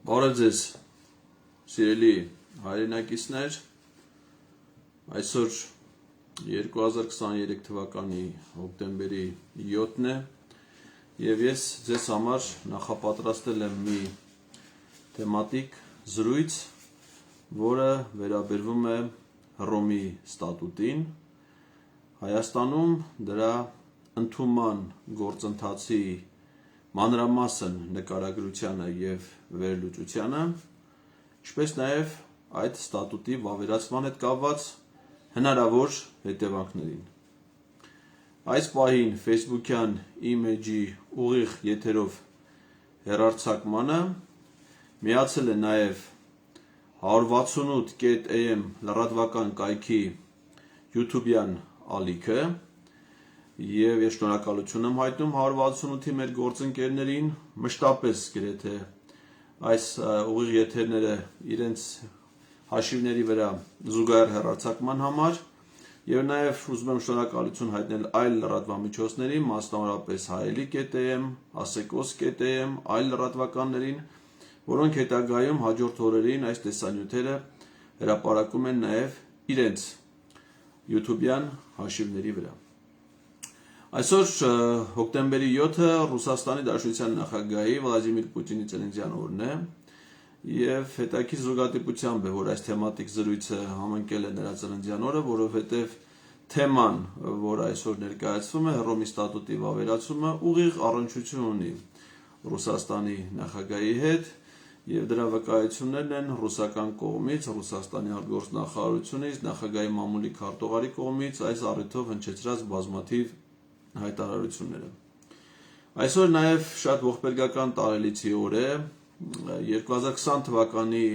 Բարև ձեզ, սիրելի հայրենակիցներ, այսօր 2023 թվականի հոկտեմբերի 7-ն է և ես ձեզ համար նախապատրաստել եմ մի թեմատիկ զրույց, որը վերաբերվում է Հռոմի ստատուտին, Հայաստանում դրա ընդունման գործընթացի մանրամասն նկարագրությանը և վերլուծությանը, ինչպես նաև այդ ստատուտի վավերացման հետ կապված հնարավոր հետևանքներին։ Այս պահին Facebook-յան իմ էջի ուղիղ եթերով հեռարձակմանը միացել է նաև 168.am լրատվական կայքի YouTube-յան ալիքը, և ես շնորհակալություն եմ հայտնում 168-ի մեր գործընկերներին, մշտապես գրեթե այս ուղիղ եթերները իրենց հաշիվների վրա զուգահեռ հեռարձակման համար, և նաև ուզում եմ շնորհակալություն հայտնել այլ լրատվամիջոցների, մասնավորապես Հայելի.am, Ասեկոս.am, այլ լրատվականներին, որոնք հետագայում հաջորդ օրերին այս տեսանյութերը հրապարակում են նաև իրենց YouTube-յան հաշիվների վրա։ Այսօր հոկտեմբերի 7-ը Ռուսաստանի Դաշնության նախագահի Վլադիմիր Պուտինի ծննդյան օրն է, և հետաքրքիր զուգադիպությամբ է, որ այս թեմատիկ զրույցը համընկել է նրա ծննդյան օրը, որովհետև թեման, որ այսօր ներկայացվում է, Հռոմի ստատուտի վավերացումը, ուղիղ առնչություն ունի Ռուսաստանի նախագահի հետ, և դրա վկայություններն են ռուսական կողմից, Ռուսաստանի արտգործնախարարությունից, նախագահի մամուլի քարտուղարի կողմից այս առիթով հնչեցրած բազմաթիվ հայտարարությունները։ Այսօր նաև շատ ողբերգական տարելիցի օր է, 2020 թվականի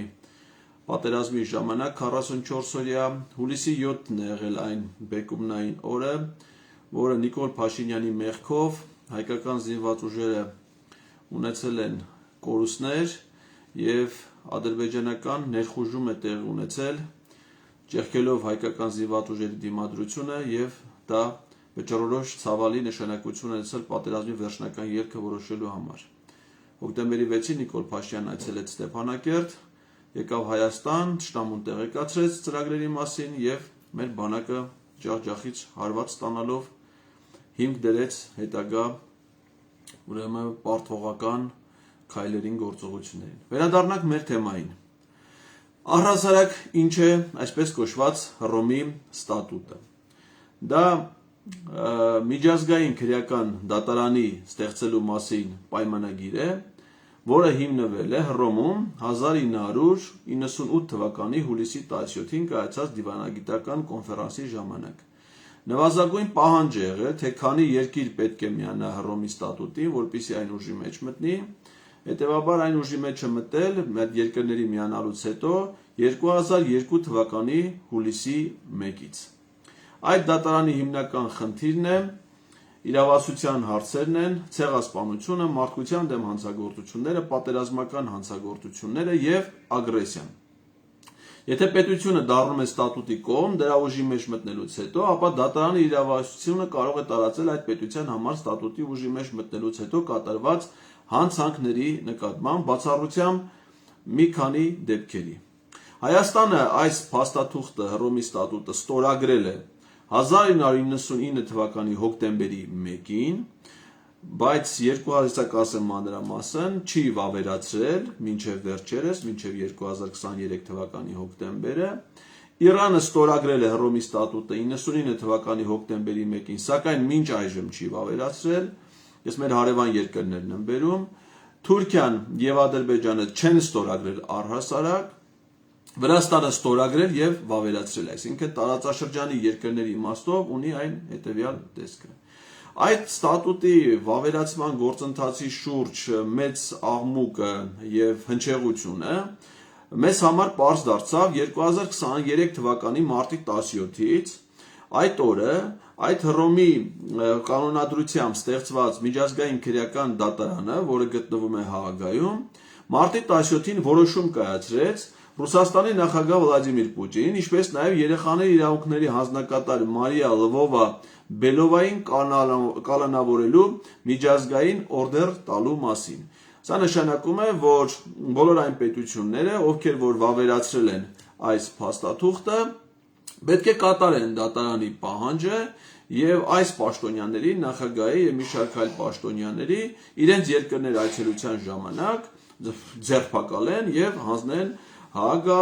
պատերազմի ժամանակ 44-օրյա հուլիսի 7-ն է եղել այն բեկումնային օրը, որը Նիկոլ Փաշինյանի մեղքով հայկական զինված ուժերը ունեցել են կորուստներ և ադրբեջանական ներխուժում է տեղի ունեցել, ճեղքելով հայկական զինված ուժերի դիմադրությունը և դա վճռորոշ ցավալի նշանակություն ունեցել պատերազմի վերջնական ելքը որոշելու համար։ Հոկտեմբերի 6-ին Նիկոլ Փաշինյանն այցելեց Ստեփանակերտ, եկավ Հայաստան, թշնամուն տեղեկացրեց ծրագրերի մասին և մեր բանակը ջախջախից հարված ստանալով հիմք դրեց հետագա պարտվողական քայլերին, գործողություններին։ Վերադառնանք մեր թեմային։ Առհասարակ ինչ է այսպես կոչված Հռոմի ստատուտը։ Դա միջազգային քրեական դատարանի ստեղծելու մասին պայմանագիր է, որը հիմնվել է Հռոմում 1998 թվականի հուլիսի 17-ին կայացած դիվանագիտական կոնֆերանսի ժամանակ։ Նվազագույն պահանջ է եղել, թե քանի երկիր պետք է միանա Հռոմի ստատուտին, որպեսզի այն ուժի մեջ մտնի, հետևաբար այն ուժի մեջ է մտել այդ երկրների միանալուց հետո 2002 թվականի հուլիսի 1-ից։ Այդ դատարանի հիմնական խնդիրն է, իրավասության հարցերն են, ցեղասպանությունը, մարդկության դեմ հանցագործությունները, պատերազմական հանցագործությունները և ագրեսիան։ Եթե պետությունը դառնում է ստատուտի կողմ դրա ուժի մեջ մտնելուց հետո, ապա դատարանի իրավասությունը կարող է տարածել այդ պետության համար ստատուտի ուժի մեջ մտնելուց հետո կատարված հանցանքների նկատմամբ բացառությամբ մի քանի դեպքերի։ Հայաստանը այս փաստաթուղթը Հռոմի ստատուտը ստորագրել է 1999 թվականի հոկտեմբերի 1-ին, բայց 2020 մանրամասն չի վավերացրել մինչև վերջերս, մինչև 2023 թվականի հոկտեմբերը։ Իրանը ստորագրել է Հռոմի ստատուտը 99 թվականի հոկտեմբերի 1-ին, սակայն մինչ այժմ չի վավերացրել, ես մեր հարևան երկրներն եմ բերում, Թուրքիան և Ադրբեջանը չեն ստորագրել առհասարակ, Վրաստանը ստորագրել և վավերացրել, այսինքն տարածաշրջանի երկրների իմաստով ունի այն հետևյալ տեսքը։ Այդ ստատուտի վավերացման գործընթացի շուրջ մեծ աղմուկը և հնչեղությունը մեզ համար պարզ դարձավ 2023 թվականի մարտի 17-ից, այդ օրը այդ Հռոմի կանոնադրությամբ ստեղծված միջազգային քրեական դատարանը, որը գտնվում է Հաագայում, մարտի 17-ին որոշում կայացրեց Ռուսաստանի նախագահ Վլադիմիր Պուտինին, ինչպես նաև երեխաների իրավունքների հանձնակատար Մարիա Լվովա-Բելովային կալանավորելու միջազգային օրդեր տալու մասին։ Սա նշանակում է, որ բոլոր այն պետությունները, ովքեր որ վավերացրել են այս փաստաթուղթը, պետք է կատարեն դատարանի պահանջը եւ այս պաշտոնյաների, նախագահի եւ մի շարք այլ պաշտոնյաների իրենց երկրներ այցելության ժամանակ ձերբակալեն եւ հանձնեն Հաագա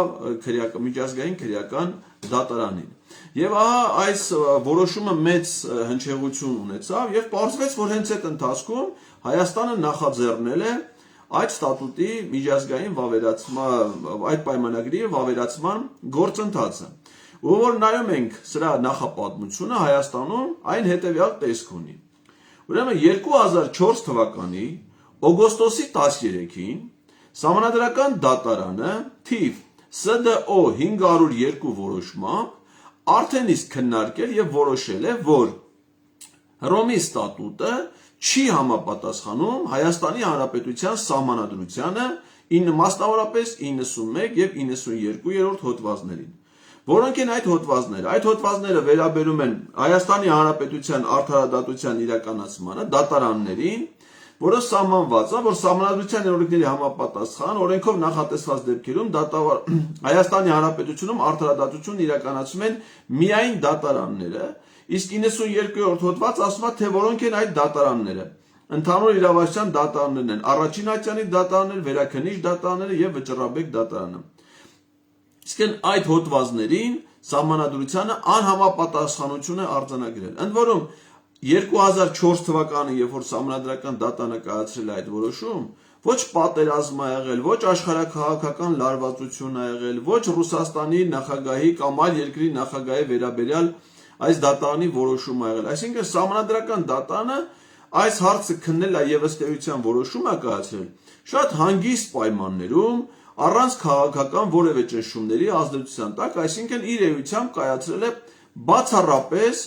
միջազգային քրեական դատարանին։ Եվ ահա այս որոշումը մեծ հնչեղություն ունեցավ եւ պարզվեց, որ հենց այդ ընթացքում Հայաստանը նախաձեռնել է այդ ստատուտի միջազգային վավերացման, այդ պայմանագրի վավերացման գործընթացը։ Ու որ նայում ենք սրա նախապատմությունը Հայաստանում, այն հետեւյալ տեսք ունի։ Ուրեմն 2004 թվականի օգոստոսի 13-ին Սահմանադրական դատարանը թիվ ՍԴՕ 502 որոշմամբ արդեն իսկ քննարկել եւ որոշել է, որ Հռոմի ստատուտը չի համապատասխանում Հայաստանի Հանրապետության Սահմանադրությանը, մասնավորապես 91 եւ 92-րդ հոդվածներին։ Որոնք են այդ հոդվածները։ Այդ հոդվածները վերաբերում են Հայաստանի Հանրապետության արդարադատության իրականացմանը, դատարաններին, որը սահմանված է, որ Սահմանադրության օրենքների համապատասխան օրենքով նախատեսված դեպքերում Հայաստանի Հանրապետությունում արդարադատություն իրականացում են միայն դատարանները, իսկ 92-րդ հոդված ասում է, թե որոնք են այդ դատարանները։ Ընդհանուր իրավասության դատարաններն են առաջին ատյանի դատարաններ, վերաքննիչ դատարանները եւ վճռաբեկ դատարանը։ Իսկ այդ հոդվածներին Սահմանադրությանը անհամապատասխանություն է արձանագրել։ Ընդ որում 2004 թվականին, երբ որ Սահմանադրական դատարանը կայացրել է այդ որոշում, ոչ պատերազմ ա եղել, ոչ աշխարհաքաղաքական լարվածություն ա եղել, ոչ Ռուսաստանի նախագահի կամ այլ երկրի նախագահի վերաբերյալ այս դատարանի որոշում ա եղել։ Այսինքն Սահմանադրական դատարանը այս հարցը քննել է եւ ըստ էության որոշում ա կայացրել շատ հանգիստ պայմաններում, առանց քաղաքական որևէ ճնշումների ազդեցության տակ, այսինքն իր էությամբ կայացրել է բացառապես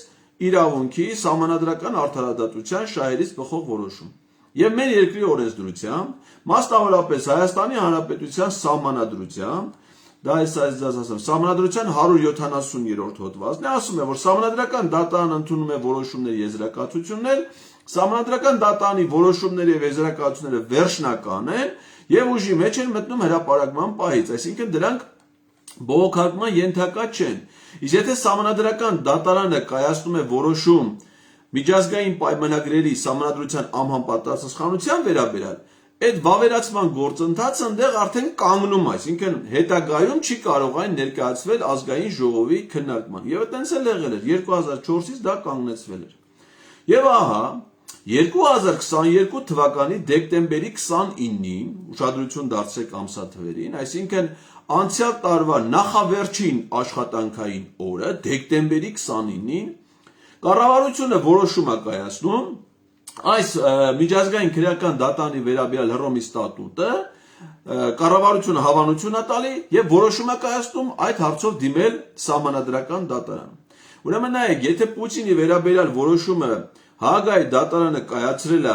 իրավունքի սահմանադրական արդարադատության շահերից բխող որոշում։ Եվ մեր երկրի օրենսդրությամբ, մասնավորապես Հայաստանի Հանրապետության Սահմանադրությամբ, դա ասեմ, Սահմանադրության 170-րդ հոդվածն է, ասում է, որ Սահմանադրական դատարանը ընդունում է որոշումների եզրակացություններ, Սահմանադրական դատարանի որոշումները եւ եզրակացությունները վերջնական են եւ ուժի մեջ են մտնում հրապարակման պահից, այսինքն դրանք բողոքարկման ենթակա չեն։ Իսկ եթե Սահմանադրական դատարանը կայացնում է որոշում միջազգային պայմանագրերի Սահմանադրության անհամապատասխանության վերաբերյալ, այդ վավերացման գործընթացը այնտեղ արդեն կանգնում է, այսինքն հետագայում չի կարող այն ներկայացվել ազգային ժողովի քննարկման։ Եվ այդտենց էլ եղել էր 2004-ից դա կանգնեցվել էր։ Եվ ահա 2022 թվականի դեկտեմբերի 29-ին, ուշադրություն դարձրեք ամսաթվերին, այսինքն անցյալ տարվա նախավերջին աշխատանքային օրը, դեկտեմբերի 29-ին, կառավարությունը որոշում է կայացնում այս միջազգային քրեական դատարանի վերաբերյալ Հռոմի ստատուտը, կառավարությունը հավանություն է տալի եւ որոշում է կայացնում այդ հարցով դիմել Սահմանադրական դատարան։ Ուրեմն նայեք, եթե Պուտինի վերաբերյալ որոշումը Հաագայի դատարանը կայացրել է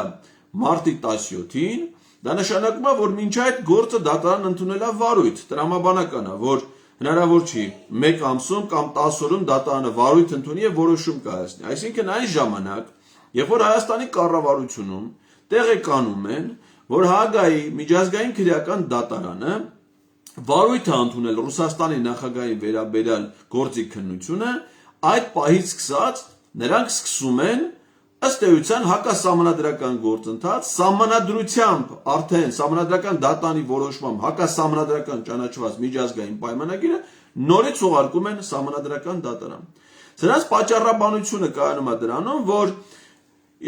մարտի 17-ին, դա նշանակում է, որ մինչ այդ գործը դատարանն ընդունել է վարույթ, տրամաբանական է, որ հնարավոր չի 1 ամսում կամ 10 օրում դատարանը վարույթ ընդունի եւ որոշում կայացնի։ Այսինքն այն ժամանակ, երբ որ Հայաստանի կառավարությունում տեղեկանում են, որ Հաագայի միջազգային քրեական դատարանը վարույթ է ընդունել Ռուսաստանի նախագահի վերաբերյալ գործի քննությունը, այդ պահից սկսած նրանք սկսում են ըստ էության հակասահմանադրական գործընթաց, սահմանադրությամբ արդեն սահմանադրական դատարանի որոշմամբ հակասահմանադրական ճանաչված միջազգային պայմանագիրը նորից ուղարկում են սահմանադրական դատարան։ Սրանց պատճառաբանությունը կայանում է դրանում, որ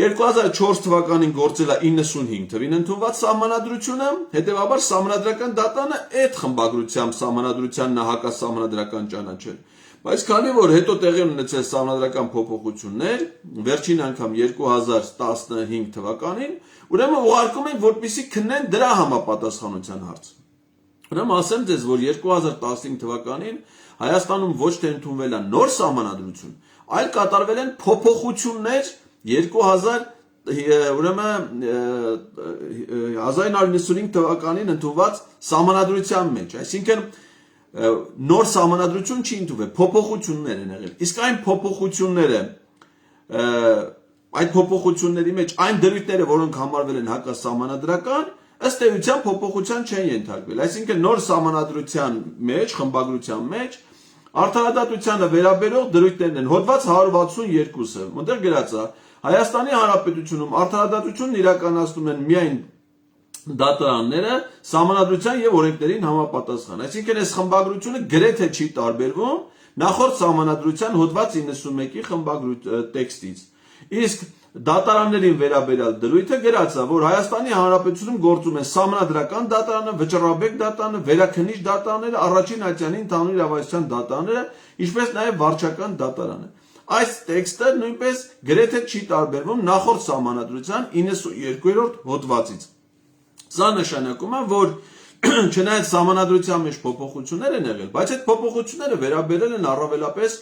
2004 թվականին գործել է 95 թվին ընդունված սահմանադրությունը, հետևաբար սահմանադրական դատարանը այդ խմբագրությամբ սահմանադրությանն է հակասահմանադրական ճանաչել։ Բայց քանի որ հետո տեղի ունեցել սահմանադրական փոփոխություններ, վերջին անգամ 2015 թվականին, ուրեմն ուղարկում են, որպեսզի քննեն դրա համապատասխանության հարցը։ Ուրեմն ասեմ ձեզ, որ 2015 թվականին Հայաստանում ոչ թե ընդունվել է նոր սահմանադրություն, այլ կատարվել են փոփոխություններ 1995 թվականին ընդունված սահմանադրության մեջ, այսինքն նոր սահմանադրություն չի ընդունվել, փոփոխություններ են եղել։ Իսկ այն փոփոխությունները, այդ փոփոխությունների մեջ այն դրույթները, որոնք համարվել են հակասահմանադրական, ըստ էության փոփոխության չեն ենթարկվել, այսինքն նոր սահմանադրության մեջ, խմբագրության մեջ արդարադատությանը վերաբերող դրույթներն են հոդված 162-ը, որտեղ գրած է Հայաստանի Հանրապետությունում արդարադատությունն իրականացնում են միայն դատարանները սահմանադրության եւ օրենքներին համապատասխան, այսինքն այս խմբագրությունը գրեթե չի տարբերվում նախորդ սահմանադրության հոդված 91-ի տեքստից, իսկ դատարաններին վերաբերյալ դրույթը գրած է, որ Հայաստանի Հանրապետությունում գործում են սահմանադրական դատարանը, վճռաբեկ դատարանը, վերաքննիչ դատարանները, առաջին ատյանի ընդհանուր իրավասության դատարանները, ինչպես նաև վարչական դատարանը։ Այս տեքստը նույնպես գրեթե չի տարբերվում նախորդ սահմանադրության 92-րդ հոդվածից։ Սա նշանակում է, որ չնայած սահմանադրության մեջ փոփոխություններ են եղել, բայց այդ փոփոխությունները վերաբերել են առավելապես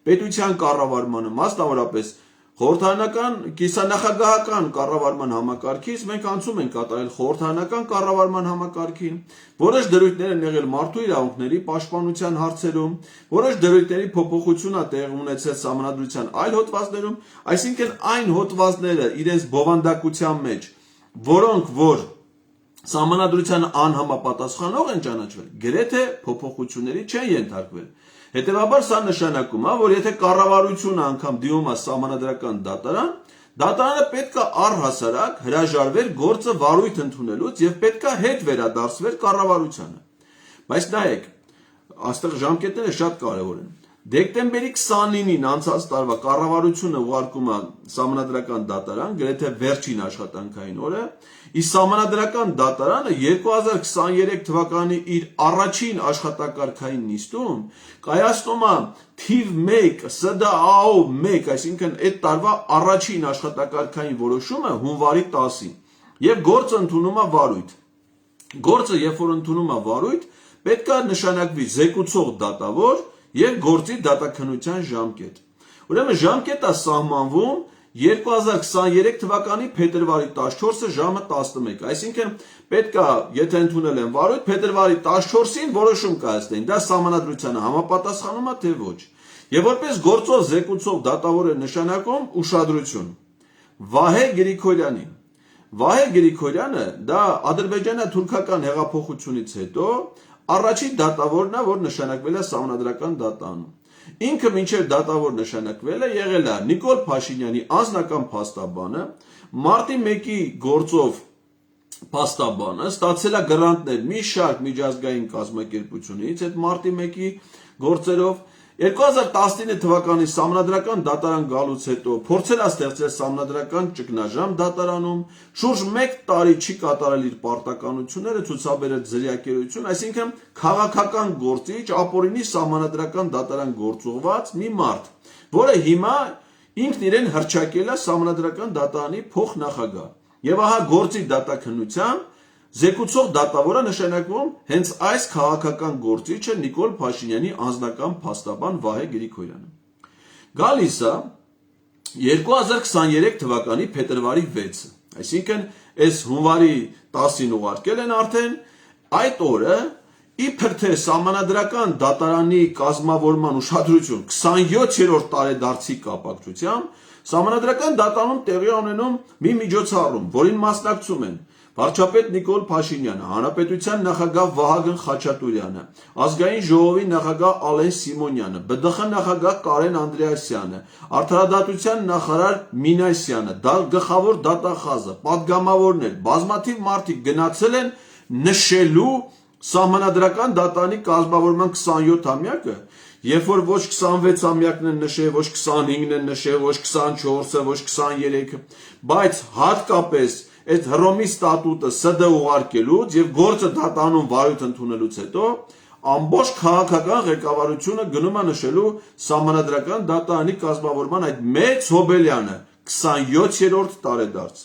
պետության կառավարմանը, մասնավորապես խորհրդարանական կիսանախագահական կառավարման համակարգից մենք անցում ենք կատարել խորհրդարանական կառավարման համակարգին, որոշ դրույթներ են եղել մարդու իրավունքների պաշտպանության հարցերում, որոշ դրույթների փոփոխություն է տեղի ունեցել սահմանադրության այլ հոդվածներում, այսինքն այն հոդվածները իրենց բովանդակության մեջ, որոնք որ սահմանադրության անհամապատասխանող են ճանաչվել, գրեթե փոփոխությունների չեն ենթարկվել։ Հետևաբար սա նշանակում է, որ եթե կառավարությունը անգամ դիմում է սահմանադրական դատարան, դատարանը պետք է առհասարակ հրաժարվեր գործը վարույթ ընդունելուց եւ պետք է հետ վերադարձվեր կառավարությանը։ Բայց նայեք, այստեղ ժամկետները շատ կարեւոր են։ Դեկտեմբերի 29-ին անցած տարվա կառավարությունը ուղարկում է սահմանադրական դատարան, գրեթե վերջին աշխատանքային օրը, իսկ սահմանադրական դատարանը 2023 թվականի իր առաջին աշխատակարգային նիստում կայացնում է թիվ 1 ՍԴԱՕ 1, այսինքն այդ տարվա առաջին աշխատակարգային որոշումը հունվարի 10-ին, եւ գործը ընդունում է վարույթ։ Գործը երբ որ ընդունում է վարույթ, պետք է նշանակվի զեկուցող դատավոր եւ գործի դատաքննության ժամկետ։ Ուրեմն ժամկետը սահմանվում 2023 թվականի փետրվարի 14-ը ժամը 11, այսինքն պետք է, եթե ընդունել են վարույթ, փետրվարի 14-ին որոշում կայացնեն, դա սահմանադրությանը համապատասխանում է թե ոչ։ Եվ որպես գործով զեկուցող դատավոր է նշանակում ուշադրություն Վահե Գրիգորյանին։ Վահե Գրիգորյանը դա ադրբեջանա-թուրքական հեղափոխությունից հետո առաջին դատավորն է, որ նշանակվել է սահմանադրական դատարանում։ Ինքը մինչև դատավոր նշանակվել է եղել է Նիկոլ Փաշինյանի անձնական փաստաբանը, մարտի 1-ի գործով փաստաբանը, ստացել է գրանտներ մի շարք միջազգային կազմակերպությունից, այդ մարտի 1-ի գործերով 2019 թվականի սահմանադրական դատարան գալուց հետո փորձել է ստեղծել սահմանադրական ճգնաժամ դատարանում, շուրջ 1 տարի չի կատարել իր պարտականությունները, ցուցաբերել ձրիակերություն, այսինքն քաղաքական գործիչ, ապօրինի սահմանադրական դատարան գործուղված մի մարդ, որը հիմա ինքն իրեն հռչակել է սահմանադրական դատարանի փոխնախագահ։ Եվ ահա գործի դատաքննության զեկուցող դատավորը նշանակվում հենց այս քաղաքական գործիչը Նիկոլ Փաշինյանի անձնական փաստաբան Վահե Գրիգորյանը։ Գալիս է 2023 թվականի փետրվարի 6-ը, այսինքն այս հունվարի 10-ին ուղարկել են արդեն, այդ օրը իբր թե սահմանադրական դատարանի կազմավորման ուշադրություն 27-րդ տարեդարձի կապակցությամբ սահմանադրական դատարանում տեղի ունենում մի միջոցառում, որին մասնակցում են վարչապետ Նիկոլ Փաշինյանը, Հանրապետության նախագահ Վահագն Խաչատուրյանը, Ազգային ժողովի նախագահ Ալեն Սիմոնյանը, ԲԴԽ նախագահ Կարեն Անդրեասյանը, Արդարադատության նախարար Մինասյանը, գլխավոր դատախազը, պատգամավորներ, բազմաթիվ մարդիկ գնացել են նշելու սահմանադրական դատարանի կազմավորման 27-ամյակը, երբ որ ոչ 26-ամյակն են նշել, ոչ 25-ն են նշել, ոչ 24-ը, ոչ 23-ը, բայց հատկապես այդ Հռոմի ստատուտը ՍԴ ուղարկելուց եւ գործը դատարանում վարույթ ընդունելուց հետո ամբողջ քաղաքական ղեկավարությունը գնում է նշելու սահմանադրական դատարանի կազմավորման այդ մեծ հոբելյանը 27-րդ տարեդարձ։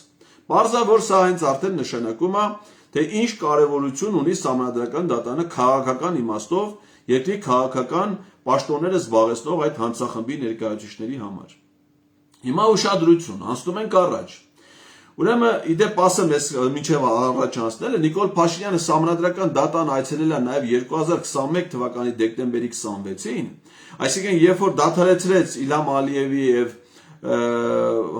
Պարզավոր սա հենց արդեն նշանակում է, թե ինչ կարևորություն ունի սահմանադրական դատարանը քաղաքական իմաստով երկրի քաղաքական պաշտոնները զբաղեցնող այդ հանցախմբի ներկայացուցիչների համար։ Հիմա ուշադրություն, անցնում ենք առաջ։ Ուրեմն իդեպ ասեմ, ես մինչև առաջ անցնելը Նիկոլ Փաշինյանը սահմանադրական դատարան այցելել է նաև 2021 թվականի դեկտեմբերի 26-ին, այսինքն երբ որ դադարեցրեց Իլհամ Ալիևի եւ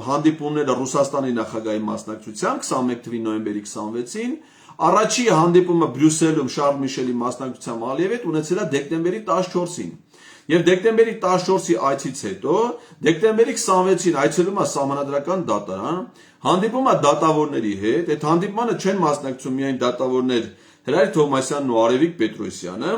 հանդիպումները Ռուսաստանի նախագահի մասնակցությամբ 21 թվականի նոյեմբերի 26-ին, Առաջի հանդիպումը Բրյուսելում Շարլ Միշելի մասնակցությամբ Ալիևի հետ ունեցել է դեկտեմբերի 14-ին։ Եվ դեկտեմբերի 14-ի այցից հետո դեկտեմբերի 26-ին այցելում է Սահմանադրական դատարան, հանդիպում է դատավորների հետ, այդ հանդիպմանը չեն մասնակցում միայն դատավորներ Հրայր Թովմասյանն ու Արևիկ Պետրոսյանը,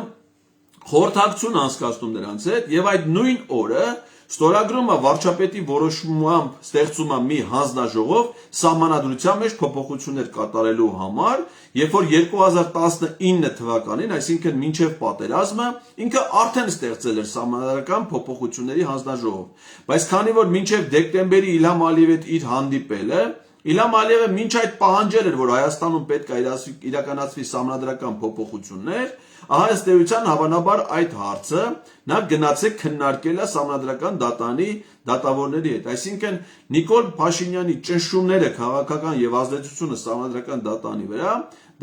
խորհրդակցություն անցկացնում նրանց հետ եւ այդ նույն օրը ստորագրումը վարչապետի որոշմամբ ստեղծում է մի հանձնաժողով սահմանադրության մեջ փոփոխություններ կատարելու համար, երբ որ 2019 թվականին, այսինքն մինչև պատերազմը, ինքը արդեն ստեղծել էր սահմանադրական փոփոխությունների հանձնաժողով, բայց քանի որ մինչև դեկտեմբերի Իլհամ Ալիևի հետ իր հանդիպելը Իլհամ Ալիևը մինչ այդ պահանջել էր, որ Հայաստանում պետք է իրականացվի սահմանադրական փոփոխություններ, ահա ըստ էության հավանաբար այդ հարցը նա գնաց է քննարկել է Սահմանադրական դատարանի դատավորների հետ, այսինքն Նիկոլ Փաշինյանի ճնշումները քաղաքական եւ ազդեցությունը Սահմանադրական դատարանի վրա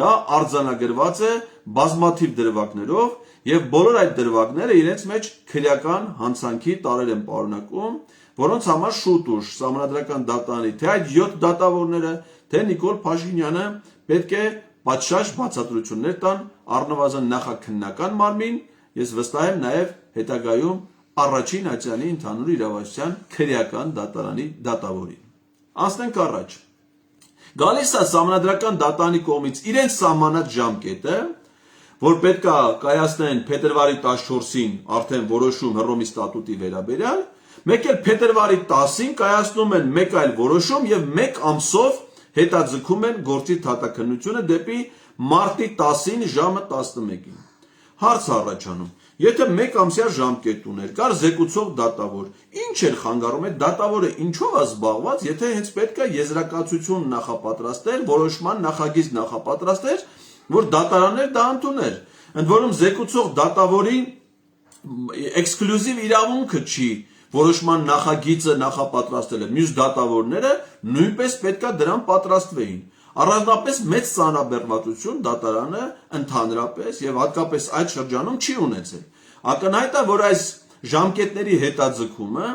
դա արձանագրված է բազմաթիվ դրվագներով եւ բոլոր այդ դրվագները իրենց մեջ քրեական հանցանքի տարեր են պարունակում, որոնց համար շուտ ուշ Սահմանադրական դատարանի թե այդ 7 դատավորները, թե Նիկոլ Փաշինյանը պետք է պատշաճ բացատրություններ տան առնվազն նախաքննական մարմին, ես վստահ եմ նաև հետագայում առաջին ատյանի ընդհանուր իրավասության քրեական դատարանի դատավորին։ Անցնենք առաջ։ Գալիս է Սահմանադրական դատարանի կողմից իրենց սահմանած ժամկետը, որ պետք է կայացնեն փետրվարի 14-ին արդեն որոշում Հռոմի ստատուտի վերաբերյալ, մեկ էլ փետրվարի 10-ին կայացնում են մեկ այլ որոշում եւ մեկ ամսով հետաձգում են գործի թատաքննությունը դեպի մարտի 10-ին ժամը 11-ին։ Հարց առաջանում. եթե մեկ ամսյա ժամկետ ուներ, կար զեկուցող դատավոր, ինչ էր խանգարում այդ դատավորը ինչով է զբաղված, եթե հենց պետք է եզրակացություն նախապատրաստել, որոշման նախագիծ նախապատրաստել, որ դատարաններ դա ընդուներ։ Ընդ որում զեկուցող դատավորի էքսկլյուզիվ իրավունքը չի որոշման նախագիծը նախապատրաստել է, մյուս դատավորները նույնպես պետք է դրան պատրաստվեին։ Առանձնապես մեծ ծանրաբեռնվածություն դատարանը ընդհանրապես եւ հատկապես այդ շրջանում չի ունեցել։ Ակնհայտ է, որ այս ժամկետների հետաձգումը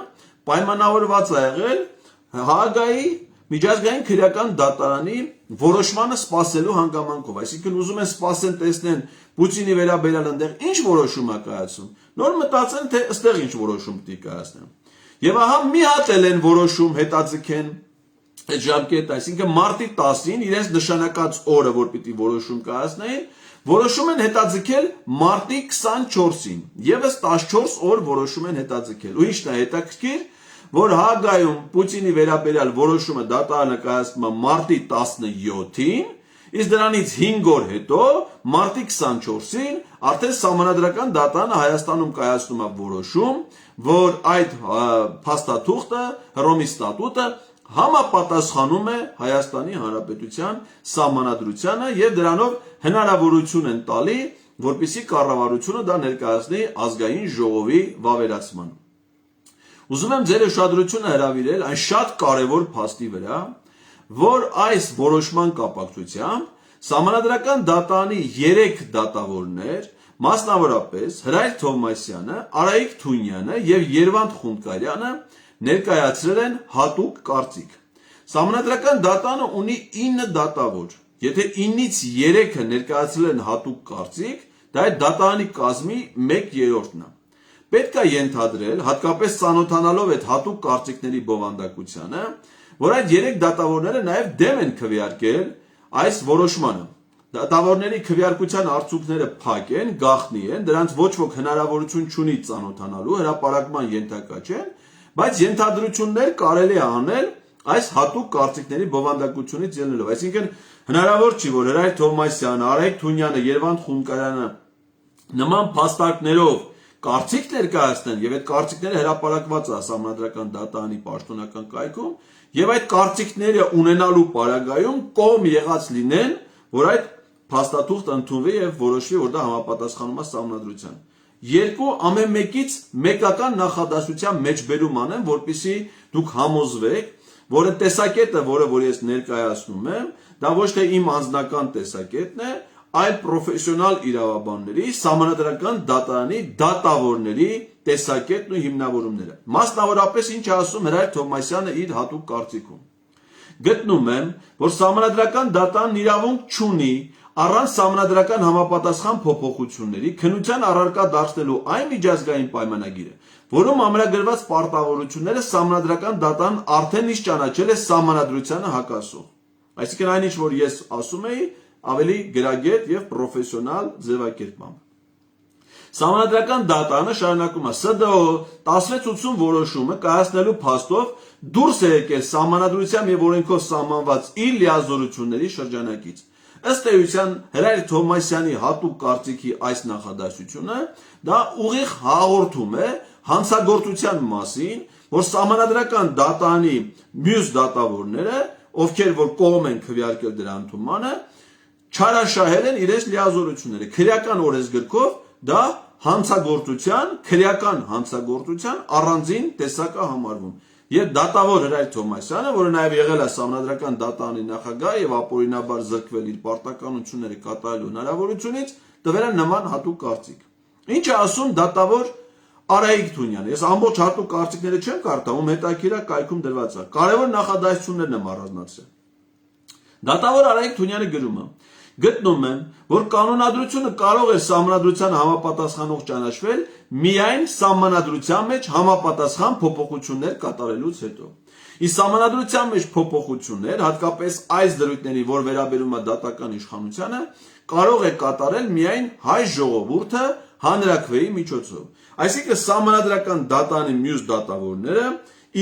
պայմանավորված է եղել Հաագայի միջազգային քրեական դատարանի որոշմանը սպասելու հանգամանքով, այսինքն ուզում են սպասեն տեսնեն Պուտինի վերաբերյալ այնտեղ ինչ որոշում է կայացում, նոր մտածեն թե այստեղ ինչ որոշում պիտի կայացնեն։ Եվ ահա մի հատ են որոշում հետաձգեն այդ ժամկետը, այսինքն մարտի 10-ին իրենց նշանակած օրը, որ պիտի որոշում կայացնեին, որոշում են հետաձգել մարտի 24-ին, եւս 14 օր որոշում են հետաձգել։ Ու ինչն է հետաքրքիր, որ Հաագայում Պուտինի վերաբերյալ որոշումը դատարանը կայացնում է մարտի 17-ին, իսկ դրանից 5 օր հետո մարտի 24-ին արդեն Սահմանադրական դատարանը Հայաստանում կայացնում է որոշում, որ այդ փաստաթուղթը Հռոմի ստատուտը համապատասխանում է Հայաստանի Հանրապետության Սահմանադրությանը եւ դրանով հնարավորություն են տալի, որպեսզի կառավարությունը դա ներկայացնի ազգային ժողովի վավերացման։ Ուզում եմ ձեր ուշադրությունը հրավիրել այն շատ կարևոր փաստի վրա, որ այս որոշման կապակցությամբ Սահմանադրական դատարանի 3 դատավորներ, մասնավորապես Հրայր Թովմասյանը, Արայիկ Թունյանը եւ Երվանդ Խունդկարյանը ներկայացրել են հատուկ կարծիք։ Սահմանադրական դատարանը ունի 9 դատավոր։ Եթե 9-ից 3-ը ներկայացրել են հատուկ կարծիք, դա այդ դատարանի կազմի 1/3-ն է։ Պետք է ենթադրել, հատկապես ծանոթանալով այդ հատուկ կարծիքների բովանդակությանը, որ այդ 3 դատավորները նաև դեմ են քվեարկել այս որոշմանը։ Դատավորների քվեարկության արդյունքները փակ են, գաղտնի են, դրանց ոչ ոք հնարավորություն չունի ծանոթանալու, հրապարակման ենթակա չեն, բայց ենթադրություններ կարելի է անել այս հատուկ կարծիքների բովանդակությունից ելնելով։ Այսինքն հնարավոր չի, որ Հրայր Թովմասյանը, Արայիկ Թունյանը, Երվանդ Խունդկարյանը նման փաստարկներով կարծիք ներկայացնեն եւ այդ կարծիքները հրապարակված է Սահմանադրական դատարանի պաշտոնական կայքում եւ այդ կարծիքները ունենալու պարագայում կողմ եղած լինեն, որ այդ փաստաթուղթը ընդունվի եւ որոշվի, որ դա համապատասխանում է Սահմանադրության։ Երկու ամեն մեկից մեկական նախադասության մեջբերում անեմ, որպեսզի դուք համոզվեք, որ այդ տեսակետը, որ ես ներկայացնում եմ, դա ոչ թե իմ անձնական տեսակետն է, այլ պրոֆեսիոնալ իրավաբանների, Սահմանադրական դատարանի դատավորների տեսակետն ու հիմնավորումները։ Մասնավորապես ինչ է ասում Հրայր Թովմասյանը իր հատուկ կարծիքում։ Գտնում եմ, որ Սահմանադրական դատարանն իրավունք չունի առանց սահմանադրական համապատասխան փոփոխությունների քննության առարկա դարձնելու այն միջազգային պայմանագիրը, որում ամրագրված պարտավորությունները սահմանադրական դատան արդեն իսկ ճանաչել է սահմանադրությանը հակասող։ Այսինքն այն ինչ որ ես ասում էի, ավելի գրագետ եւ պրոֆեսիոնալ ձևակերպմամբ։ Սահմանադրական դատանը շարունակում է ՍԴՕ 1680 որոշումը կայացնելու փաստով դուրս է եկել սահմանադրությամբ եւ օրենքով սահմանված իր լիազորությունների շրջանակից։ Ըստ էության Հրայր Թովմասյանի հատուկ կարծիքի այս նախադասությունը դա ուղիղ հաղորդում է հանցագործության մասին, որ սահմանադրական դատանի մյուս դատավորները, ովքեր որ կողմ են քվեարկել դրա ընդունմանը, չարաշահել են իրենց լիազորությունները։ Քրեական օրենսգրքով դա քրեական հանցագործության առանձին տեսակ է համարվում։ Եվ դատավոր Հրայր Թովմասյանը, որը նաև եղել է սահմանադրական դատանի նախագահ եւ ապօրինաբար զրկվել իր պարտականությունները կատարելու հնարավորությունից, տվել է նման հատուկ կարծիք։ Ինչ է ասում դատավոր Արայիկ Թունյանը։ Ես ամբողջ հատուկ կարծիքները չեմ կարդա, ում հետաքրքիր է կայքում դրված է։ Կարևոր նախադասություններն եմ առանձնացրել։ Դատավոր Արայիկ Թունյանը գրում է. Գտնում եմ, որ կանոնադրությունը կարող է սահմանադրության համապատասխանող ճանաչվել միայն սահմանադրության մեջ համապատասխան փոփոխություններ կատարելուց հետո։ Իսկ սահմանադրության մեջ փոփոխություններ, հատկապես այս դրույթների, որ վերաբերում է դատական իշխանությանը, կարող է կատարել միայն հայ ժողովուրդը հանրաքվեի միջոցով։ Այսինքն սահմանադրական դատանի մյուս դատավորները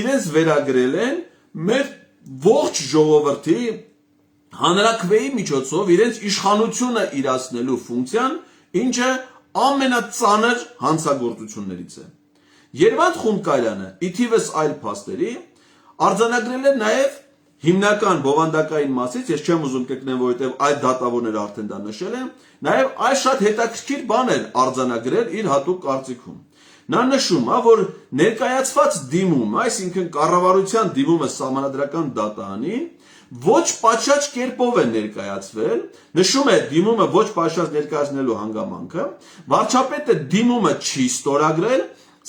իրենց վերագրել են մեր ողջ ժողովրդի հանրաքվեի միջոցով իրենց իշխանությունը իրացնելու ֆունկցիան, ինչը ամենածանր հանցագործություններից է։ Երվանդ Խումբկայլյանը ի թիվս այլ փաստերի արձանագրել է նաև հիմնական բովանդակային մասից, ես չեմ ուզում կրկնեմ, որովհետև այդ դատավորները արդեն դա նշել են, նաև այս շատ հետաքրքիր բան էր արձանագրել իր հատուկ կարծիքում։ Նա նշում է, որ ներկայացված դիմումը, այսինքն կառավարության դիմումը սահմանադրական դատարանին ոչ պատշաճ կերպով է ներկայացվել, նշում է դիմումը ոչ պատշաճ ներկայացնելու հանգամանքը, վարչապետը դիմումը չի ստորագրել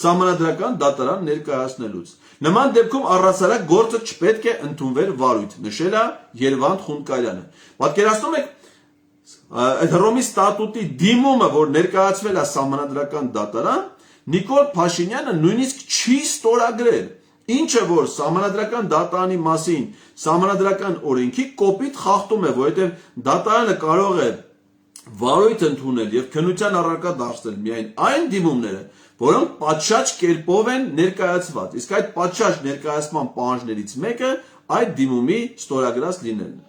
սահմանադրական դատարան ներկայացնելուց։ Նման դեպքում առհասարակ գործը չպետք է ընդունվեր վարույթ, նշել է Երվանդ Խումբկայլյանը։ Պատկերացնում եք Հռոմի ստատուտի դիմումը, որ ներկայացվել է սահմանադրական դատարան, Նիկոլ Փաշինյանը նույնիսկ չի ստորագրել, ինչը որ սահմանադրական դատարանի մասին սահմանադրական օրենքի կոպիտ խախտում է, որովհետև դատարանը կարող է վարույթ ընդունել եւ քննության առարկա դարձնել միայն այն դիմումները, որոնք պատշաճ կերպով են ներկայացված, իսկ այդ պատշաճ ներկայացման պահանջներից մեկը այդ դիմումի ստորագրած լինելն է։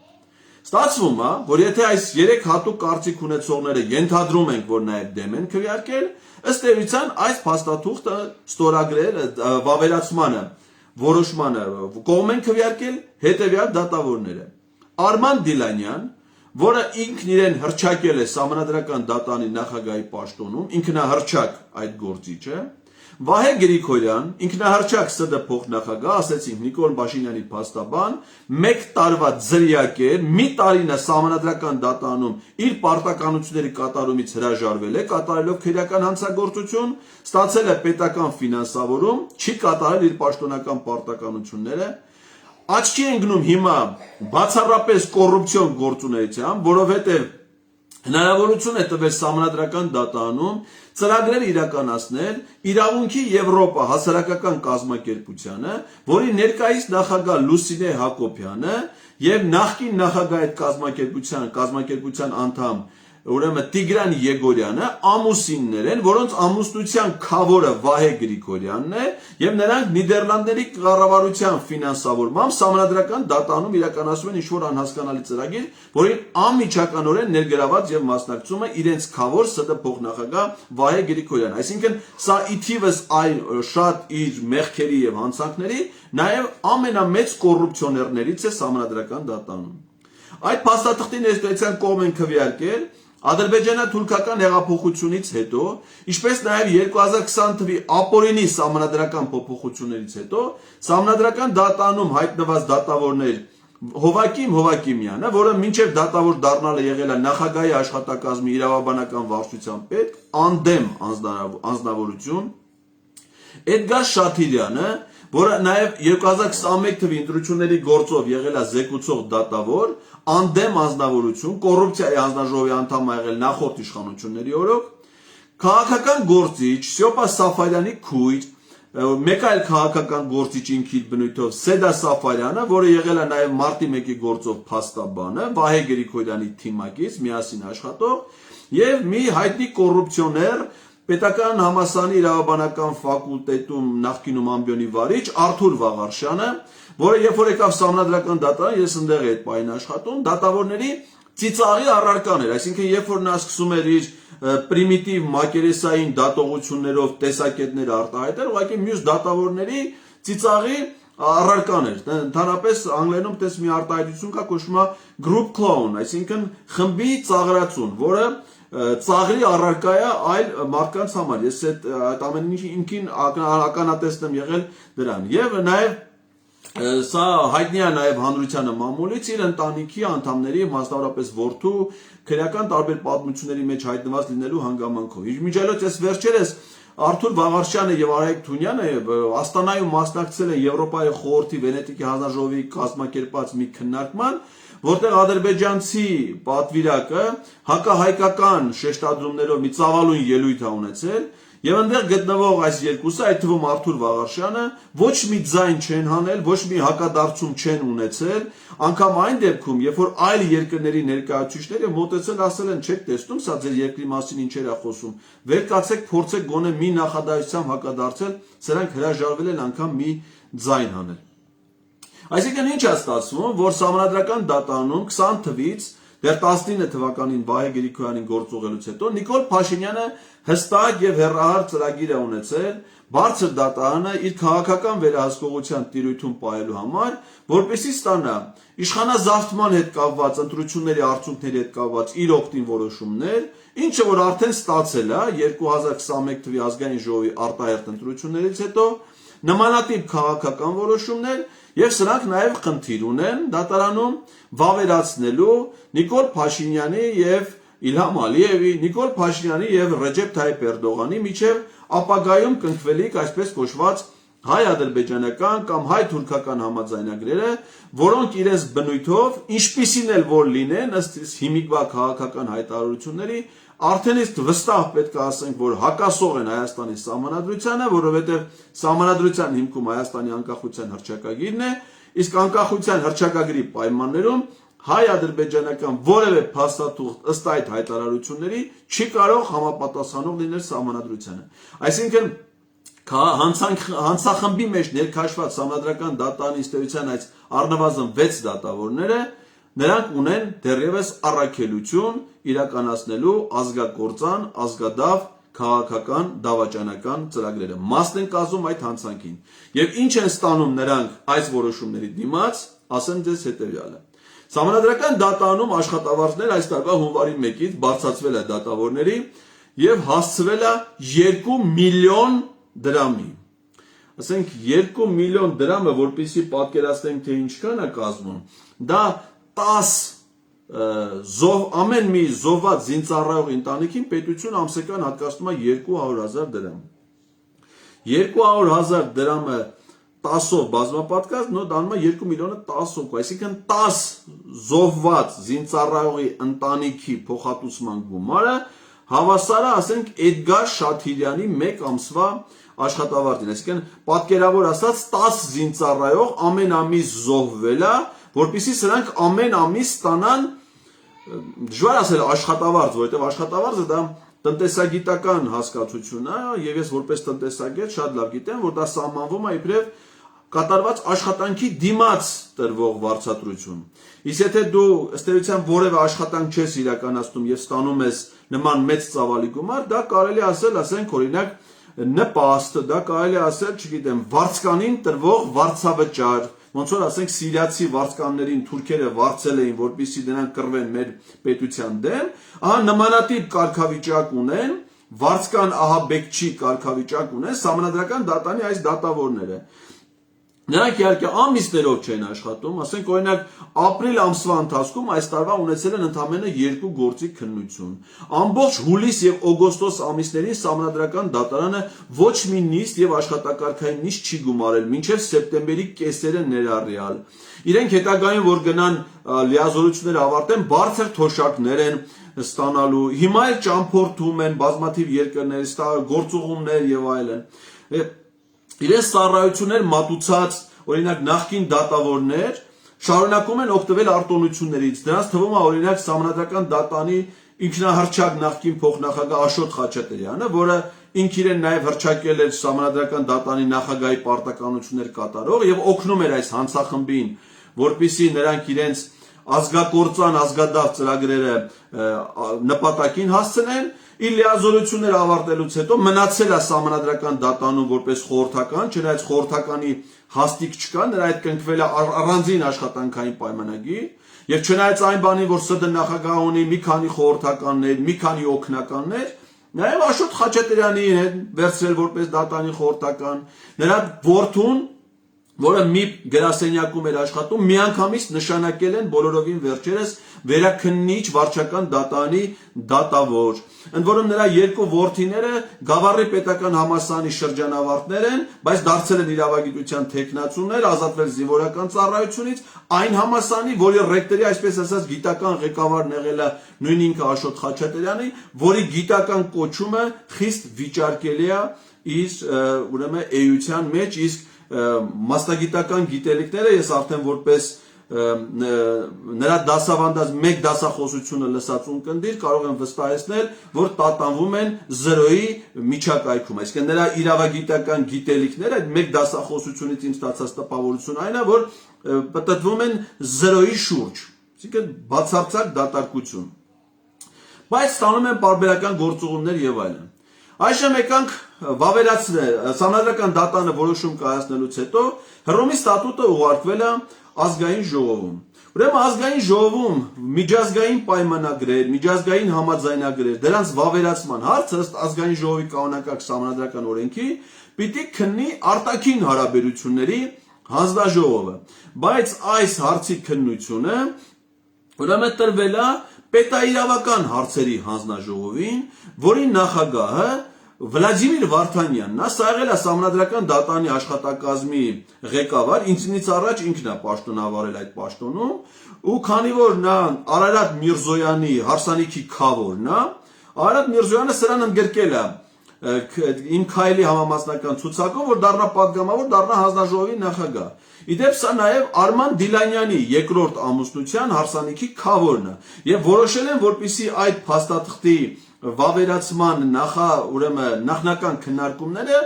Ստացվում է, որ եթե այս 3 հատուկ կարծիք ունեցողները ենթադրում ենք, որ նաև դեմ են քվեարկել, ըստ էության այս փաստաթուղթը ստորագրել վավերացմանը, որոշմանը կողմ են քվեարկել հետևյալ դատավորները. Արման Դիլանյան, որը ինքն իրեն հռչակել է սահմանադրական դատարանի նախագահի պաշտոնում, ինքնահռչակ այդ գործիչը, Վահե Գրիգորյան, ինքնահռչակ ՍԴ փոխնախագահ, ասեցինք Նիկոլ Փաշինյանի փաստաբան, 1 տարվա ձրիակ է, մի տարին է սահմանադրական դատարանում իր պարտականությունների կատարումից հրաժարվել է, կատարելով քրեական հանցագործություն, ստացել է պետական ֆինանսավորում, չի կատարել իր պաշտոնական պարտականությունները, աչքի են գնում հիմա բացառապես կոռուպցիոն գործունեությամբ, որովհետև հնարավորություն է տվել սահմանադրական դատարանում ծրագրեր իրականացնել իրավունքի Եվրոպա հասարակական կազմակերպությանը, որի ներկայիս նախագահ Լուսինե Հակոբյանը եւ նախկին նախագահ այդ կազմակերպության անդամ ուրեմն Տիգրան Եգորյանը ամուսիններ են, որոնց ամուսնության քավորը Վահե Գրիգորյանն է, եւ նրանք Նիդերլանդների կառավարության ֆինանսավորմամբ սահմանադրական դատարանում իրականացնում են ինչ-որ անհասկանալի ծրագիր, որին անմիջականորեն ներգրաված եւ մասնակցում է իրենց քավոր ՍԴ փոխնախագահ Վահե Գրիգորյանը։ Այսինքն սա ի թիվս այլ շատ իր մեղքերի եւ հանցանքների նաեւ ամենամեծ կոռուպցիոներներից է սահմանադրական դատարանում։ Այդ փաստաթղթի ներկայացան կողմ են քվեարկել ադրբեջանա-թուրքական հեղափոխությունից հետո, ինչպես նաև 2020 թվականի ապօրինի սահմանադրական փոփոխություններից հետո, սահմանադրական դատարանում հայտնված դատավորներ Հովակիմ Հովակիմյանը, որը մինչև դատավոր դառնալը եղել է նախագահի աշխատակազմի իրավաբանական վարչության պետ, անդեմ անձնավորություն, Էդգար Շաթիրյանը, որը նաև 2021 թվականի ընտրությունների գործով եղել է զեկուցող դատավոր, անդեմ անձնավորություն, կոռուպցիայի հանձնաժողովի անդամ ա եղել նախորդ իշխանությունների օրոք, քաղաքական գործիչ Սյոպա Սաֆարյանի քույր, մեկ այլ քաղաքական գործիչ ինքիդ բնույթով Սեդա Սաֆարյանը, որը եղել է նաև մարտի 1-ի գործով փաստաբանը, Վահե Գրիգորյանի թիմակից միասին աշխատող, եւ մի հայտնի կոռուպցիոներ, Պետական համալսարանի իրավաբանական ֆակուլտետում նախկինում ամբիոնի վարիչ Արթուր Վաղարշյանը, որը երբ որ եկավ Սահմանադրական դատարան, ես ընդեղ էի այդ պահին աշխատում, դատավորների ծիծաղի առարկան էր, այսինքն երբ որ նա սկսում էր իր պրիմիտիվ մակերեսային դատողություններով տեսակետներ արտահայտել, ուղղակի մյուս դատավորների ծիծաղի առարկան էր, ընդհանրապես անգլերենում տես մի արտահայտություն կա, կոչվում է group clown, այսինքն խմբի ծաղրացուն, որը ծաղրի առարկա է այլ մարդկանց համար, ես այդ ամեն ինքին ականատեսն եմ եղել դրան, եւ նաեւ սա հայտնի է նաեւ հանրությանը մամուլից իր ընտանիքի անդամների, մասնավորապես որդու քրեական տարբեր պատմությունների մեջ հայտնված լինելու հանգամանքով։ Իմիջիայլոց ես վերջերս Արթուր Վաղարշյանը եւ Արայք Թունյանը Աստանայում մասնակցել են Եվրոպայի խորհրդի Վենետիկի հանձնաժողովի կազմակերպած մի քննարկման, որտեղ ադրբեջանցի պատվիրակը հակահայկական շեշտադրումներով մի ծավալուն ելույթ է ունեցել եւ այնտեղ գտնվող այս երկուսը, այդ թվում Արթուր Վաղարշյանը, ոչ մի ձայն չեն հանել, ոչ մի հակադարձում չեն ունեցել, անգամ այն դեպքում, երբ որ այլ երկրների ներկայացուցիչները մոտեցել ասել են, չեք տեսնում, սա ձեր երկրի մասին ինչեր է խոսում, վեր կացեք, փորձեք գոնե մի նախադասությամբ հակադարձել, սրանք հրաժարվել են անգամ մի ձայն հանել։ Այսինքն ինչ է ստացվում, որ Սահմանադրական դատարանում 20 թվից դեռ 19 թվականին Վահե Գրիգորյանին գործուղելուց հետո Նիկոլ Փաշինյանը հստակ եւ հեռահար ծրագիր է ունեցել բարձր դատարանը իր քաղաքական վերահսկողության տիրույթում պահելու համար, որպեսզի ստանա իշխանազավթման հետ կապված ընտրությունների արդյունքների հետ կապված իր օգտին որոշումներ, ինչը որ արդեն ստացել է 2021 թվականի ազգային ժողովի արտահերթ ընտրություններից հետո նմանատիպ քաղաքական որոշումներ եւ սրանք նաեւ խնդիր ունեն դատարանում վավերացնելու Նիկոլ Փաշինյանի եւ Իլհամ Ալիևի, Նիկոլ Փաշինյանի եւ Ռեջեփ Թայիփ Էրդողանի միջև ապագայում կնքվելիք այսպես կոչված հայ-ադրբեջանական կամ հայ-թուրքական համաձայնագրերը, որոնք իրենց բնույթով ինչպիսին էլ որ լինեն ըստ հիմիկվա քաղաքական հայտարարությունների, արդեն իսկ վստահ պետք է ասենք, որ հակասող են Հայաստանի Սահմանադրությանը, որովհետև Սահմանադրության հիմքում Հայաստանի անկախության հռչակագիրն է, իսկ անկախության հռչակագրի պայմաններում հայ-ադրբեջանական որևէ փաստաթուղթ ըստ այդ հայտարարությունների չի կարող համապատասխանող լինել Սահմանադրությանը։ Այսինքն հանցախմբի մեջ ներքաշված Սահմանադրական դատարանի ստեյության այս առնվազն 6 դատավորները նրանք ունեն դեռևս առաքելություն իրականացնելու ազգակործան, ազգադավ, քաղաքական, դավաճանական ծրագրերը։ Մասն են կազմում այդ հանցանքին։ Եվ ինչ են ստանում նրանք այս որոշումների դիմաց, ասեմ ձեզ հետևյալը։ Սահմանադրական դատարանում աշխատավարձներ այս տարվա հունվարի 1-ից բարձրացվել է դատավորների եւ հասցվել է 2 միլիոն դրամի։ Ասենք 2 միլիոն դրամը, որպեսզի պատկերացնենք թե ինչքան է կազմում, դա 10 ամեն մի զոհված զինծառայող ընտանիքին պետություն ամսական հատկացնում է 200,000 դրամ։ 200,000 դրամը 10-ով բազմապատկած, դառնում է 2 միլիոնը 10 հոգու, այսինքն 10 զոհված զինծառայողի ընտանիքի փոխհատուցման գումարը հավասար է, ասենք, Էդգար Շաթիրյանի 1 ամսվա աշխատավարձին, այսինքն պատկերավոր ասած 10 զինծառայող ամեն ամիս զոհվել է, որպեսզի սրանք ամեն ամիս ստանան, դժվար ասել աշխատավարձ, որովհետև աշխատավարձը դա տնտեսագիտական հասկացություն է, եւ ես որպես տնտեսագետ շատ լավ գիտեմ, որ դա սահմանվում է իբրև կատարված աշխատանքի դիմաց տրվող վարձատրություն։ Իսկ եթե դու ըստ էության որևէ աշխատանք չես իրականացնում եւ ստանում ես նման մեծ ծավալի գումար, դա կարելի ասել, ասենք օրինակ նպաստ, դա կարելի ասել, չգիտեմ, վարձկանին տրվող վարձավճար, ոնց որ ասենք սիրիացի վարձկաններին թուրքերը վարձել էին, որպեսզի դրանք կռվեն մեր պետության դեմ, ահա նմանատիպ կարգավիճակ ունեն, վարձկան ահաբեկչի կարգավիճակ ունեն Սահմանադրական դատարանի այս դատավորները։ Նրանք իհարկե ամիսներով չեն աշխատում, ասենք օրինակ ապրիլ ամսվա ընթացքում այս տարվա ունեցել են ընդամենը 2 գործիք քննություն։ Ամբողջ հուլիս եւ օգոստոս ամիսներին Սահմանադրական դատարանը ոչ մի նիստ եւ աշխատակարգային նիստ չի գումարել, մինչեւ սեպտեմբերի կեսերը ներառյալ։ Իրենք հետագայում որ գնան լիազորությունները ավարտեն, բարձր թոշակներ են ստանալու։ Հիմա էլ ճամփորդում են բազմաթիվ երկրներ, գործուղումներ եւ այլն։ Իրենց ծառայություններ մատուցած, օրինակ նախկին դատավորներ շարունակում են օգտվել արտոնություններից։ Դրանց թվում է օրինակ Սահմանադրական դատանի ինքնահռչակ նախկին փոխնախագահ Աշոտ Խաչատրյանը, որը ինք իրեն նաև հռչակել էր Սահմանադրական դատանի նախագահի պարտականություններ կատարող եւ օգնում էր այս հանցախմբին, որպիսի նրանք իրենց ազգակործան ազգադավ ծրագրերը նպատակին հասցնեն, իր լիազորությունները ավարտելուց հետո մնացել է Սահմանադրական դատանում որպես խորհրդական, չնայած խորհրդականի հաստիք չկա, նրա հետ կնքվել է առանձին աշխատանքային պայմանագիր, եւ չնայած այն բանին, որ ՍԴ նախագահ ունի մի քանի խորհրդականներ, մի քանի օգնականներ, նաեւ Աշոտ Խաչատրյանի հետ վերցրել որպես դատանի խորհրդական, նրա որդուն, որը մի գրասենյակում էր աշխատում, միանգամից նշանակել են բոլորովին վերջերս վերաքննիչ վարչական դատարանի դատավոր։ Ընդ որում նրա 2 որդիները Գավառի պետական համալսարանի շրջանավարտներ են, բայց դարձել են իրավագիտության թեկնածուներ, ազատվել զինվորական ծառայությունից, այն համալսարանի, որի ռեկտորի, այսպես ասած, գիտական ղեկավարն եղել է նույն ինքը Աշոտ Խաչատրյանը, որի գիտական կոչումը խիստ վիճարկելի է իր ուրեմն էության մեջ, իսկ մասնագիտական գիտելիքները ես արդեն որպես նրա դասավանդած մեկ դասախոսությունը լսած ունկնդիր կարող եմ վստահեցնել, որ տատանվում են 0-ի միջակայքում, այսինքն նրա իրավագիտական գիտելիքները այդ մեկ դասախոսությունից ինձ ստացած տպավորությունը այն է, որ պատտվում են 0-ի շուրջ, այսինքն բացարձակ դատարկություն, բայց ստանում են պարբերական գործողումներ եւ այլն։ Այժմ եկանք վավերացնել, Սահմանադրական դատանը որոշում կայացնելուց հետո Հռոմի ստատուտը ուղարկվել է ազգային ժողովում։ Ուրեմն ազգային ժողովում միջազգային պայմանագրեր, միջազգային համաձայնագրեր, դրանց վավերացման հարցը ըստ ազգային ժողովի կանոնակարգ Սահմանադրական օրենքի պիտի քննի արտաքին հարաբերությունների հանձնաժողովը, բայց այս հարցի քննությունը ուրեմն տրվել է պետաիրավական հարցերի հանձնաժողովին, որի նախագահը Վլադիմիր Վարդանյանն է, սա եղել է Սահմանադրական դատարանի աշխատակազմի ղեկավար, ինձնից առաջ ինքն է պաշտոնավարել այդ պաշտոնում, ու քանի որ նա Արարատ Միրզոյանի հարսանիքի քավորն է, Արարատ Միրզոյանը սրան ընդգրկել է Իմ քայլի համամասնական ցուցակով, որ դառնա պատգամավոր, դառնա հանձնաժողովի նախագահ։ Իդեպ սա նաև Արման Դիլանյանի երկրորդ ամուսնության հարսանիքի քավորն է, եւ որոշել են, որպիսի այդ փաստաթղթի վավերացման նախնական քննարկումները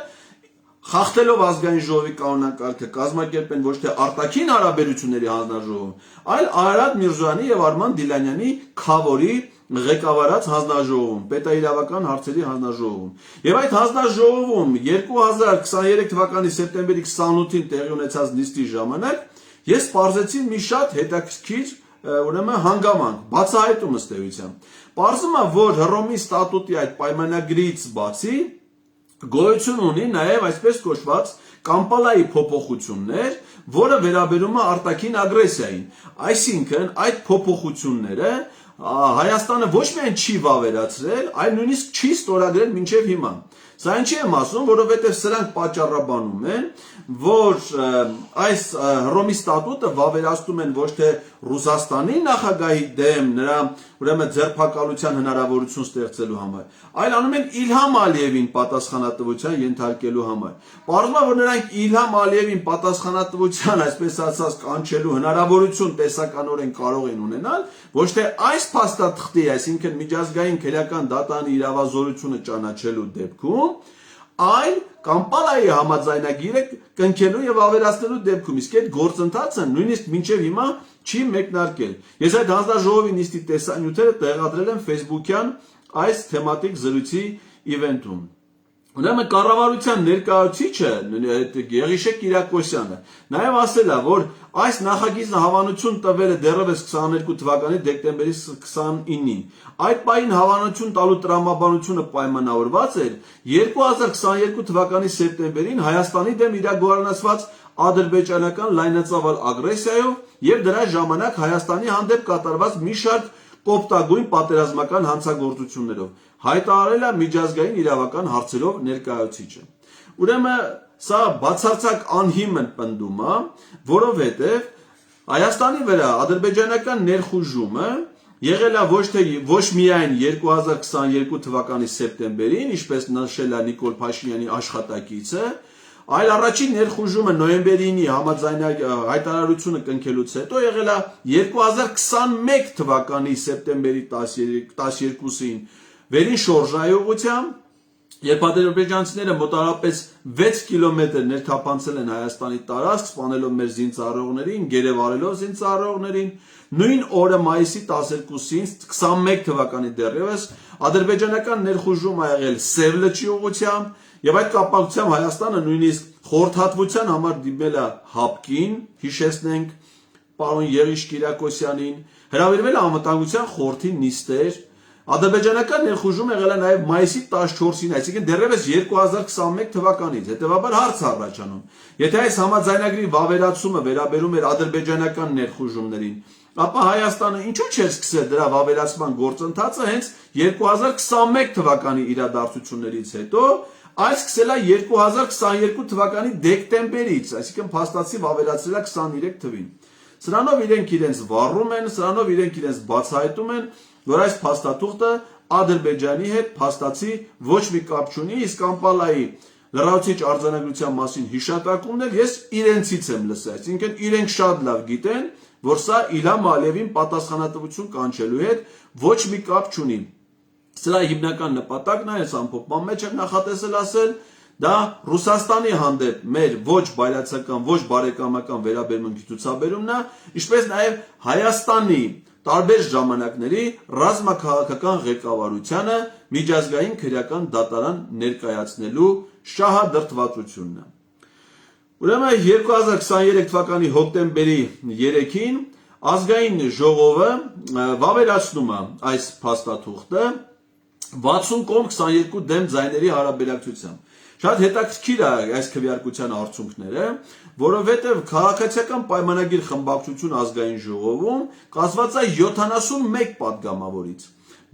խախտելով ազգային ժողովի կանոնակարգը կազմակերպեն ոչ թե արտաքին հարաբերությունների հանձնաժողովում, այլ Արարատ Միրզոյանի եւ Արման Դիլանյանի քավորի ղեկավարած հանձնաժողովում, պետաիրավական հարցերի հանձնաժողովում։ Եվ այդ հանձնաժողովում 2023 թվականի սեպտեմբերի 28-ին տեղի ունեցած նիստի ժամանակ ես պարզեցի մի շատ հետաքրքիր հանգամանք, բացահայտում ըստ էության։ Պարզվում է, որ Հռոմի ստատուտի այդ պայմանագրից բացի գոյություն ունի նաև այսպես կոչված Կամպալայի փոփոխություններ, որը վերաբերում է արտաքին ագրեսիային։ Այսինքն այդ փոփոխությունները Հայաստանը ոչ միայն չի վավերացրել, այլ նույնիսկ չի ստորագրել մինչև հիմա։ Սա ինչի եմ ասում, որովհետև սրանք պատճառաբանում են, որ այս Հռոմի ստատուտը վավերացնում են ոչ թե Ռուսաստանի նախագահի դեմ նրա ուրեմն ձերբակալության հնարավորություն ստեղծելու համար, այլ անում են Իլհամ Ալիևին պատասխանատվության ենթարկելու համար։ Պարզվում է, որ նրանք Իլհամ Ալիևին պատասխանատվության, այսպես ասած, կանչելու հնարավորություն տեսականորեն կարող են ունենալ, ոչ թե այս փաստաթղթի, այսինքն միջազգային քրեական դատարանի իրավազորությունը ճանաչելու դեպքում, այլ Կամպալայի համաձայնագիրը կնքելու եւ ավերացնելու դեպքում, իսկ այդ գործընթացը նույնիսկ մինչեւ հիմա չի մեկնարկել։ Ես այդ հանձնաժողովի նիստի տեսանյութերը տեղադրել եմ Facebook-յան այս թեմատիկ զրույցի իվենտում։ Ուրեմն կառավարության ներկայացուցիչը Եղիշե Կիրակոսյանը նաև ասել է, որ այս նախագիծը հավանություն տվել է դեռևս 22 թվականի դեկտեմբերի 29-ին։ Այդ պահին հավանություն տալու տրամաբանությունը պայմանավորված էր 2022 թվականի սեպտեմբերին Հայաստանի դեմ իրագործված ադրբեջանական լայնածավալ ագրեսիայով եւ դրա ժամանակ Հայաստանի հանդեպ կատարված մի շարք կոպտագույն պատերազմական հանցագործություններով, հայտարարել է միջազգային իրավական հարցերով ներկայացուցիչը։ Ուրեմն սա բացարձակ անհիմն պնդում է, որովհետև Հայաստանի վրա ադրբեջանական ներխուժումը եղել է ոչ միայն 2022 թվականի սեպտեմբերին, ինչպես նշել է Նիկոլ Փաշինյանի աշխատակիցը, այլ առաջին ներխուժումը նոյեմբերինի հայտարարությունը կնքելուց հետո եղել է 2021 թվականի սեպտեմբերի 12-ին վերին շորժայողությամբ, երբ ադրբեջանցիները մոտավորապես 6 կիլոմետր ներթափանցել են Հայաստանի տարածք, սպանելով մեր զինծառայողներին, գերեվարելով զինծառայողներին, նույն օրը մայիսի 12-ին 21 թվականի դեռևս ադրբեջանական ներխուժում ա եղել Սև լճի ուղղությամբ, եւ այդ կապակցությամբ Հայաստանը նույնիսկ խորհրդատվության համար դիմել է ՀԱՊԿ-ին, հիշեցնենք պարոն Եղիշ Կիրակոսյանին, հրավիրվել է անվտանգության խորհրդի նիստեր։ Ադրբեջանական ներխուժումը եղել է նաև մայիսի 14-ին, այսինքն դեռևս 2021 թվականից, հետևաբար հարց առաջանում։ Եթե այս համաձայնագրի վավերացումը վերաբերում էր ադրբեջանական ներխուժումներին, ապա Հայաստանը ինչու չէր սկսել դրա վավերացման գործընթացը հենց 2021 թվականի իրադարձություններից հետո, այլ սկսել է 2022 թվականի դեկտեմբերից, այսինքն փաստացի վավերացրել է 23 թվին։ Սրանով իրենք իրենց վառում են, սրանով իրենք իրենց բացահայտում են, որ այս փաստաթուղթը Ադրբեջանի հետ փաստացի ոչ մի կապ չունի, իսկ Կամպալայի լրացուցիչ արձանագրության մասին հիշատակումն էլ ես իրենցից եմ լսել, այսինքն իրենք շատ լավ գիտեն, որ սա Իլհամ Ալիևին պատասխանատվություն կանչելու հետ ոչ մի կապ չունի։ Սրա հիմնական նպատակն է, այս ամփոփման մեջ եմ նախատեսել ասել, դա Ռուսաստանի հանդեպ մեր ոչ բայրացական, ոչ բարեկամական վերաբերմունքի ցուցաբերումն է, ինչպես նաև Հայաստանի տարբեր ժամանակների ռազմաքաղաքական ղեկավարությանը միջազգային քրեական դատարան ներկայացնելու շահադրթվածությունն է։ Ուրեմն 2023 թվականի հոկտեմբերի 3-ին ազգային ժողովը վավերացնում է այս փաստաթուղթը 60 կողմ 22 դեմ ձայների հարաբերակցությամբ։ Շատ հետաքրքիր է այս քվեարկության արդյունքները, որովհետև քաղաքացիական պայմանագիր խմբակցություն ազգային ժողովում կազմված է 71 падգամավորից,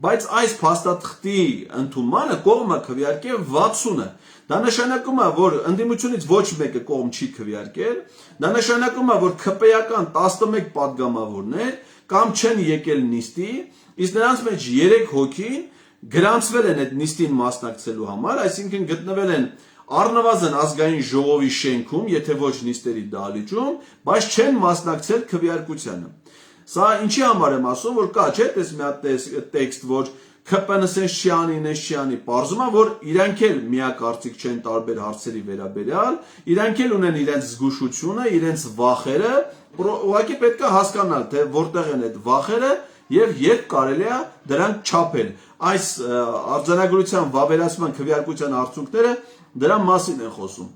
բայց այս փաստաթղթի ընդունմանը կողմը քվեարկել 60-ը։ Դա նշանակում է, որ ընդդիմությունից ոչ մեկը կողմ չի քվեարկել, դա նշանակում է, որ ԿՊ-ական 11 падգամավորներ կամ չեն եկել նիստի, իսկ նրանց մեջ 3 հոգին գրանցվել են այդ նիստին մասնակցելու համար, այսինքն գտնվել են առնվազն ազգային ժողովի շենքում, եթե ոչ նիստերի դահլիճում, բայց չեն մասնակցել քվեարկությանը։ Սա ինչի համար եմ ասում, որ կա չէ, տես մի հատ տեքստ, որ ՔՊՆՍ-յանի, պարզում է, որ իրանք էլ միակարծիք չեն տարբեր հարցերի վերաբերյալ, իրանք էլ ունեն իրենց զգուշությունը, իրենց վախերը, ուղղակի պետք է հասկանալ, թե որտեղ են այդ վախերը եւ երբ կարելի է դրանք չափել։ Այս արձանագրության վավերացման քվեարկության արդյունքները դրա մասին են խոսում։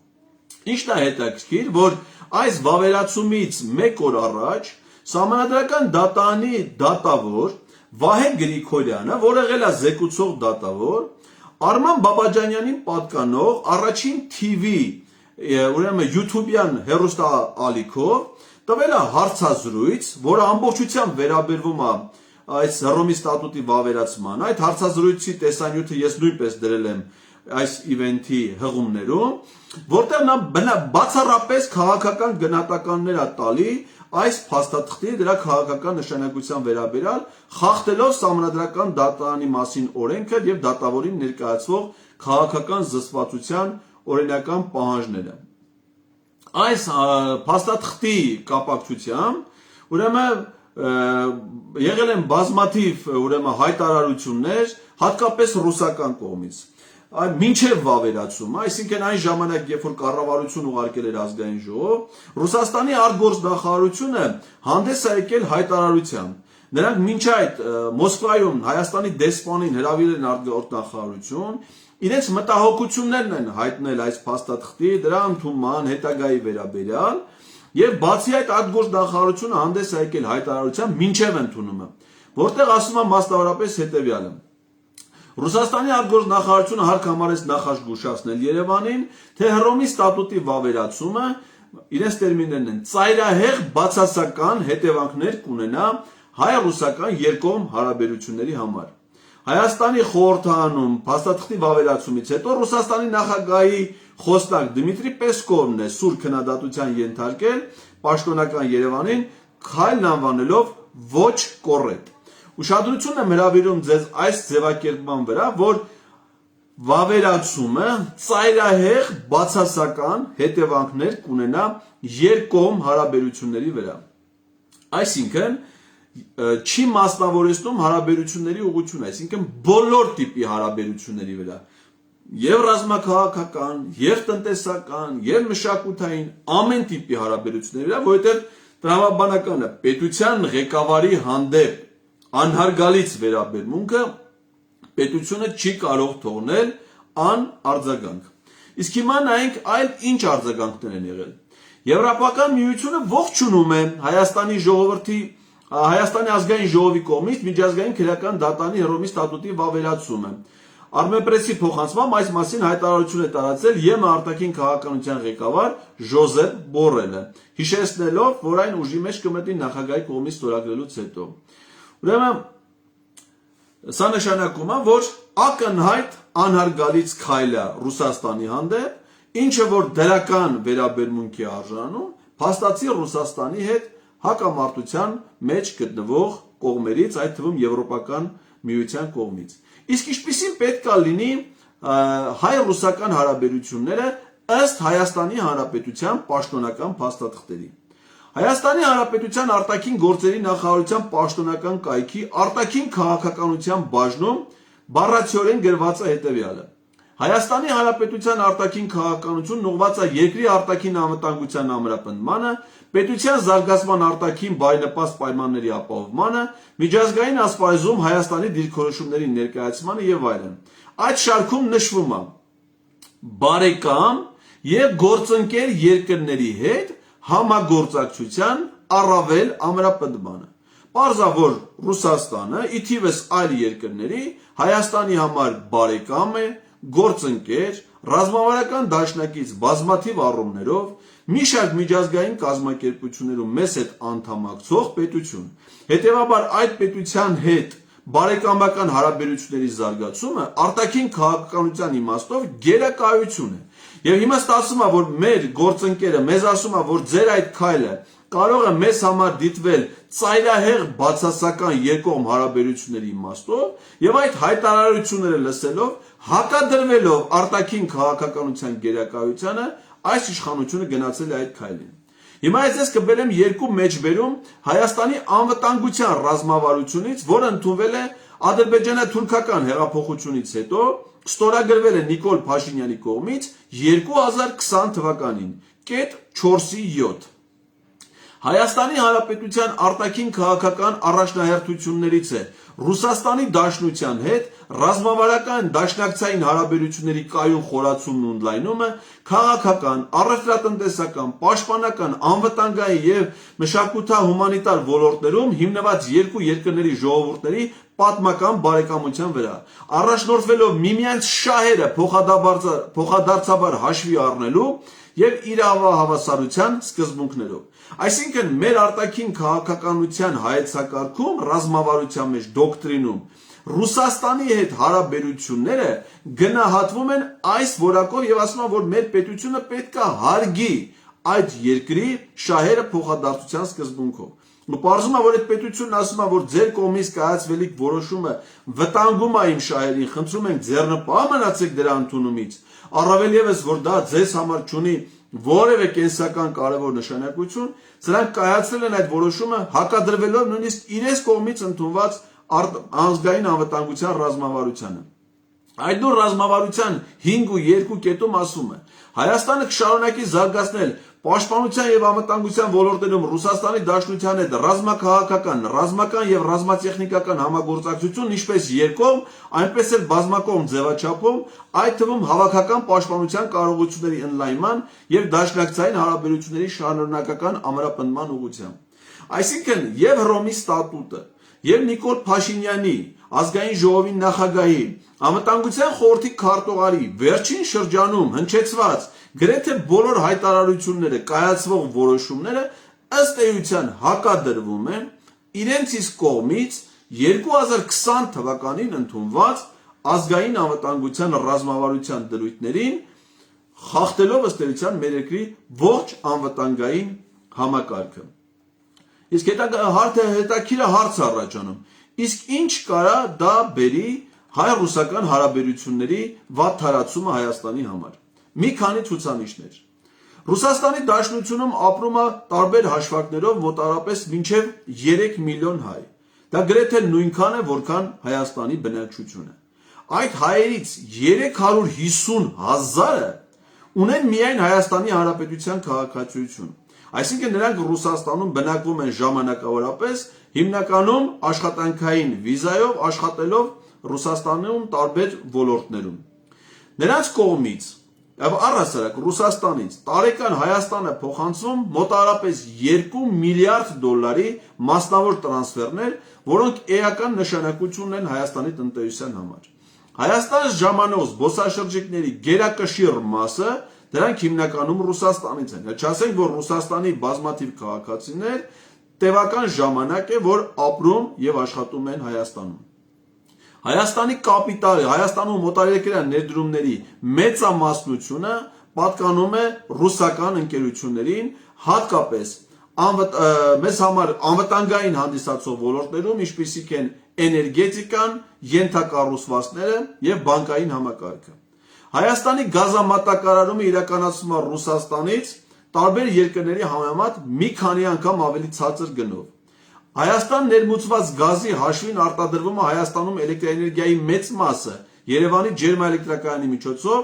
Ինչն է հետաքրքիր, որ այս վավերացումից 1 օր առաջ Սահմանադրական դատարանի դատավոր Վահե Գրիգորյանը, որը եղել է զեկուցող դատավոր, Արման Բաբաջանյանին պատկանող առաջին TV, ուրեմն YouTube-յան հեռուստաալիքով տվել է հարցազրույց, որը ամբողջությամբ վերաբերվում է այս Հռոմի ստատուտի վավերացման։ Այդ հարցազրույցի տեսանյութը ես նույնպես դրել եմ այս իվենթի հղումներում, որտեղ նա բացառապես քաղաքական գնահատականներ է տալի այս փաստաթղթի դրա քաղաքական նշանակության վերաբերյալ, խախտելով Սահմանադրական դատարանի մասին օրենքը եւ դատավորին ներկայացվող քաղաքական զսպվածության օրինական պահանջները։ Այս փաստաթղթի կապակցությամբ ուրեմն եղել են բազմաթիվ հայտարարություններ, հատկապես ռուսական կողմից։ Մինչև վավերացումը, այսինքն այն ժամանակ, երբ որ կառավարություն ուղարկել էր ազգային ժողով, Ռուսաստանի արտգործնախարարությունը հանդես է եկել հայտարարությամբ։ նրանք մինչ այդ Մոսկվայում Հայաստանի դեսպանին հրավիրել են արտգործնախարարություն, իրենց մտահոգություններն են հայտնել այս փաստաթղթի, դրա ընդունման հետագայի վերաբերյալ, եւ բացի այդ արտգործնախարարությունը հանդես է եկել հայտարարությամբ մինչև ընդունումը, որտեղ ասում է մասնավորապես հետեւյալը. Ռուսաստանի արտգործնախարարությունը հարկ համարեց նախազգուշացնել Երևանին, թե Հռոմի ստատուտի վավերացումը իրենց տերմիններն են ծայրահեղ բացասական հետևանքներ կունենա հայ-ռուսական երկկողմ հարաբերությունների համար։ Հայաստանի խորհրդարանում փաստաթղթի վավերացումից հետո Ռուսաստանի նախագահի խոսնակ Դմիտրի Պեսկովն է սուր քննադատության ենթարկել պաշտոնական Երևանին, քայլն անվանելով ոչ կոռեկտ։ Ուշադրություն եմ հրավիրում ձեզ այս ձևակերպման վրա, որ վավերացումը ծայրահեղ բացասական հետևանքներ կունենա երկկողմ հարաբերությունների վրա։ Այսինքն չի մասնավորեցնում հարաբերությունների ուղղությունը, այսինքն բոլոր տիպի հարաբերությունների վրա, եւ ռազմաքաղաքական, եւ տնտեսական, եւ մշակութային, ամեն տիպի հարաբերությունների վրա, որովհետեւ տրամաբանականը պետության ղեկավարի հանդեպ անհարգալից վերաբերմունքը պետությունը չի կարող թողնել անարձագանք։ Իսկ հիմա նայենք այլ ինչ արձագանքներ են եղել։ Եվրոպական միությունը ողջունում է Հայաստանի ազգային ժողովի կողմից միջազգային քրեական դատանի Հռոմի ստատուտի վավերացումը։ Armenpress-ի փոխանցմամբ այս մասին հայտարարություն է տարածել ԵՄ արտաքին քաղաքականության ղեկավար Ժոզեփ Բորելը, հիշեցնելով, որ այն ուժի մեջ կմտնի նախագահի կողմից ստորագրելուց հետո։ Ուրեմն սա նշանակում է, որ ակնհայտ անհարգալից քայլ է Ռուսաստանի հանդեպ, ինչը որ դրական վերաբերմունքի արժանում փաստացի Ռուսաստանի հետ հակամարտության մեջ գտնվող կողմերից, այդ թվում Եվրոպական միության կողմից։ Իսկ ինչպիսին պետք է լինի հայ-ռուսական հարաբերությունները ըստ Հայաստանի Հանրապետության պաշտոնական փաստաթղթերի։ Հայաստանի Հանրապետության արտաքին գործերի նախարարության պաշտոնական կայքի արտաքին քաղաքականության բաժնում բառացիորեն գրված է հետևյալը. Հայաստանի Հանրապետության արտաքին քաղաքականությունն ուղղված է երկրի արտաքին անվտանգության ամրապնդմանը, պետության զարգացման արտաքին բարենպաստ պայմանների ապահովմանը, միջազգային ասպարեզում Հայաստանի դիրքորոշումների ներկայացմանը եւ այլն։ Այդ շարքում նշվում է բարեկամ եւ գործընկեր երկրների հետ համագործակցության առավել ամրապնդմանը։ Պարզ է, որ Ռուսաստանը, ի թիվս այլ երկրների, Հայաստանի համար բարեկամ է, գործընկեր, ռազմավարական դաշնակից բազմաթիվ առումներով, մի շարք միջազգային կազմակերպություններում մեզ հետ անդամակցող պետություն։ Հետևաբար այդ պետության հետ բարեկամական հարաբերությունների զարգացումը արտաքին քաղաքականության իմաստով գերակայություն է։ Եվ հիմա ստացվում է, որ մեր գործընկերը մեզ ասում է, որ ձեր այդ քայլը կարող է մեզ համար դիտվել ծայրահեղ բացասական երկկողմ հարաբերությունների իմաստով, եւ այդ հայտարարությունները լսելով, հակադրվելով արտաքին քաղաքականության գերակայությանը, այս իշխանությունը գնացել է այդ քայլին։ Հիմա ես կբերեմ երկու մեջբերում Հայաստանի անվտանգության ռազմավարությունից, որը ընդունվել է ադրբեջանա-թուրքական հեղափոխությունից հետո, ստորագրվել է Նիկոլ Փաշինյանի կողմից 2020 թվականին, կետ 4-7։ Հայաստանի Հանրապետության արտաքին քաղաքական առաջնահերթություններից է Ռուսաստանի Դաշնության հետ ռազմավարական դաշնակցային հարաբերությունների կայուն խորացումն ու ընդլայնումը, քաղաքական, առևտրատնտեսական, պաշտպանական, անվտանգային եւ մշակութա-հումանիտար ոլորտներում հիմնված երկու երկրների ժողովուրդների պատմական բարեկամության վրա, առաջնորդվելով միմյանց շահերը փոխադարձաբար հաշվի առնելու եւ իրավահավասարության սկզբունքներով։ Այսինքն մեր արտաքին քաղաքականության հայեցակարգում ռազմավարության մեջ դոկտրինում Ռուսաստանի հետ հարաբերությունները գնահատվում են այս որակով եւ ասում են, որ մեր պետությունը պետք է հարգի այդ երկրի շահերը փոխադարձության սկզբունքով։ Պարզվում է, որ այդ պետությունն ասում է, որ ձեր կողմից կայացվելիք որոշումը վտանգում է իմ շահերին, խնդրում ենք ձեռնպահ մնացեք դրա ընդունումից, առավել եւս, որ դա ձեզ համար չունի որևէ կենսական կարևոր նշանակություն, սրանք կայացրել են այդ որոշումը հակադրվելով նույնիսկ իրենց կողմից ընդունված ազգային անվտանգության ռազմավարությանը։ Այդ նույն ռազմավարության 5 ու 2 կետում ասում է. Հայաստանը կշարունակի զարգացնել Պաշտպանության եւ անվտանգության ոլորտներում Ռուսաստանի Դաշնության հետ ռազմաքաղաքական, ռազմական եւ ռազմատեխնիկական համագործակցություն ինչպես երկկողմ, այնպես էլ բազմակողմ ձևաչափով, այդ թվում հավաքական պաշտպանության կարողությունների ընդլայնման եւ դաշնակցային հարաբերությունների շարունակական ամրապնդման ուղղությամբ։ Այսինքն եւ Հռոմի ստատուտը, եւ Նիկոլ Փաշինյանի ազգային ժողովի նախագահի, անվտանգության խորհրդի քարտուղարի վերջին շրջանում հնչեցված գրեթե բոլոր հայտարարությունները, կայացվող որոշումները ըստ էության հակադրվում են իրենց իսկ կողմից 2020 թվականին ընդունված ազգային անվտանգության ռազմավարության դրույթներին, խախտելով ըստ էության մեր երկրի ողջ անվտանգային համակարգը։ Իսկ հետաքրքիր հարց առաջանում, իսկ ինչ կարա դա բերի հայ-ռուսական հարաբերությունների վատթարացումը Հայաստանի համար։ Մի քանի ցուցանիշներ։ Ռուսաստանի Դաշնությունում ապրում է տարբեր հաշվարկներով մոտավորապես մինչև 3 միլիոն հայ։ Դա գրեթե նույնքան է, որքան Հայաստանի բնակչությունը։ Այդ հայերից 350,000-ը ունեն միայն Հայաստանի Հանրապետության քաղաքացիություն։ Այսինքն նրանք Ռուսաստանում բնակվում են ժամանակավորապես, հիմնականում աշխատանքային վիզայով, աշխատելով Ռուսաստանում տարբեր ոլորտներում։ Նրանց կողմից առհասարակ Ռուսաստանից տարեկան Հայաստանը փոխանցվում մոտավորապես 2 միլիարդ դոլարի մասնավոր տրանսֆերներ, որոնք էական նշանակություն ունեն Հայաստանի տնտեսության համար։ Հայաստան ժամանող զբոսաշրջիկների գերակշիռ մասը դրանք հիմնականում Ռուսաստանից են։ Չասենք, որ Ռուսաստանի բազմաթիվ քաղաքացիներ տևական ժամանակ է, որ ապրում եւ աշխատում են Հայաստանում։ Հայաստանի կապիտալի, Հայաստանում մոտարերկրյա ներդրումների մեծամասնությունը պատկանում է ռուսական ընկերություններին, հատկապես մեզ համար անվտանգային հանդիսացող ոլորտներում, ինչպիսիք են էներգետիկան, ենթակառուցվածքները եւ բանկային համակարգը։ Հայաստանի գազամատակարարումը իրականացվում է Ռուսաստանից տարբեր երկրների համեմատ մի քանի անգամ ավելի ցածր գնով։ Հայաստան ներմուծված գազի հաշվին արտադրվում է Հայաստանում էլեկտրաէներգիայի մեծ մասը Երևանի ջերմաէլեկտրակայանի միջոցով,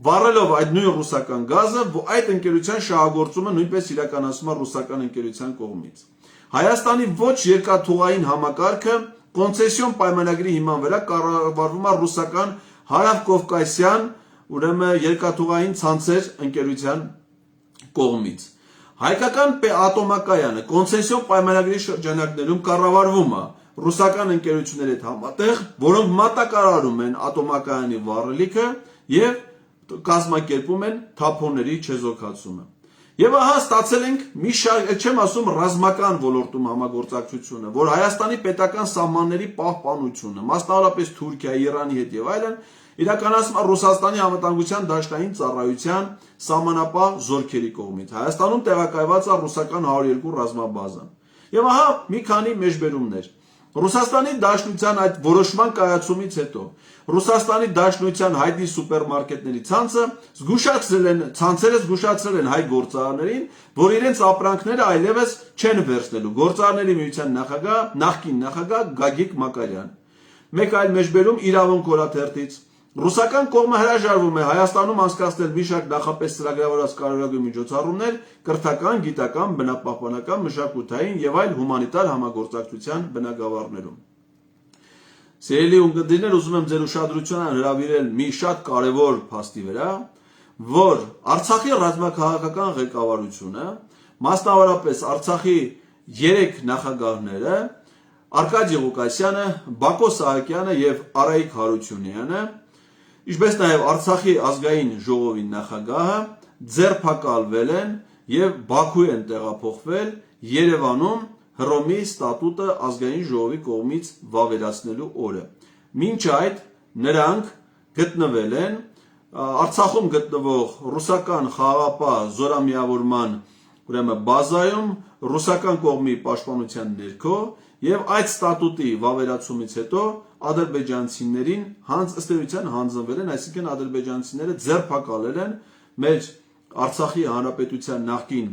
վառելով այդ նույն ռուսական գազը, այդ ընկերության շահագործումը նույնպես իրականացվում է ռուսական ընկերության կողմից։ Հայաստանի ոչ երկաթուղային համակարգը կոնցեսիոն պայմանագրի հիման վրա կառավարվում է ռուսական Հարավկովկասյան, ուրեմն երկաթուղային ցանցեր ընկերության կողմից։ Հայկական ատոմակայանը կոնցեսիոն պայմանագրի շրջանակներում կառավարվում է ռուսական ընկերությունների հետ համատեղ, որոնք մատակարարում են ատոմակայանի վառելիքը եւ կազմակերպում են թափոնների չեզոքացումը։ Եվ ահա ստացել ենք մի շարք, չեմ ասում ռազմական ոլորտում համագործակցությունը, որ Հայաստանի պետական սահմանների պահպանությունը, մասնավորապես Թուրքիայի, Իրանի հետ եւ այլն, իրականացվում է Ռուսաստանի անվտանգության դաշնային ծառայության սահմանապահ զորքերի կողմից։ Հայաստանում տեղակայված է ռուսական 102 ռազմաբազան։ Եվ ահա մի քանի մեջբերումներ։ Ռուսաստանի Դաշնության այդ որոշման կայացումից հետո Ռուսաստանի Դաշնության հայտնի սուպերմարկետների ցանցերը զգուշացրել են հայ գործարարներին, որ իրենց ապրանքները այլևս չեն վերցնելու։ Գործարարների միության նախկին նախագահ Գագիկ Մակարյան։ Մեկ այլ մեջբերում իրավունք օրաթերթից։ Ռուսական կողմը հրաժարվում է Հայաստանում անցկացնել մի շարք նախապես ծրագրավորված կարևորագույն միջոցառումներ կրթական, գիտական, բնապահպանական, մշակութային եւ այլ հումանիտար համագործակցության բնագավառներում։ Սիրելի ունկնդիրներ, ուզում եմ ձեր ուշադրությունը հրավիրել մի շատ կարևոր փաստի վրա, որ Արցախի ռազմաքաղաքական ղեկավարությունը, մասնավորապես Արցախի 3 նախագահները, Արկադի Ղուկասյանը, Բակո Սահակյանը եւ Արայիկ Հարությունյանը, ինչպես նաև Արցախի ազգային ժողովի նախագահը ձերբակալվել են եւ Բաքու են տեղափոխվել Երևանում Հռոմի ստատուտը ազգային ժողովի կողմից վավերացնելու օրը։ Մինչ այդ նրանք գտնվել են Արցախում գտնվող ռուսական խաղաղապահ զորամիավորման ուրեմն բազայում ռուսական կողմի պաշտպանության ներքո եւ այդ ստատուտի վավերացումից հետո ադրբեջանցիներին ըստ էության հանձնվել են, այսինքն ադրբեջանցիները ձերբակալել են մեր Արցախի հանրապետության նախկին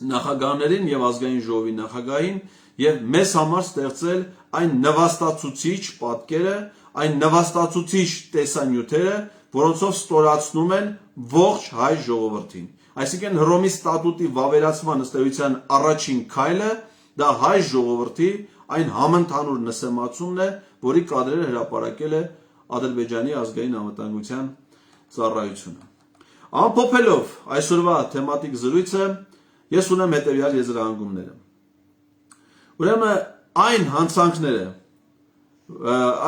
նախագահներին եւ ազգային ժողովի նախագահին եւ մեզ համար ստեղծել այն նվաստացուցիչ պատկերը, այն նվաստացուցիչ տեսանյութերը, որոնցով ստորացնում են ողջ հայ ժողովրդին։ այսինքն Հռոմի ստատուտի վավերացման ըստ էության առաջին քայլը դա հայ ժողովրդի այն համընդհանուր նսեմացումն է, որի կադրերը հրապարակել է Ադրբեջանի ազգային անվտանգության ծառայությունը։ Ամփոփելով այսօրվա թեմատիկ զրույցը, ես ունեմ հետևյալ եզրահանգումները։ Ուրեմն այն հանցանքները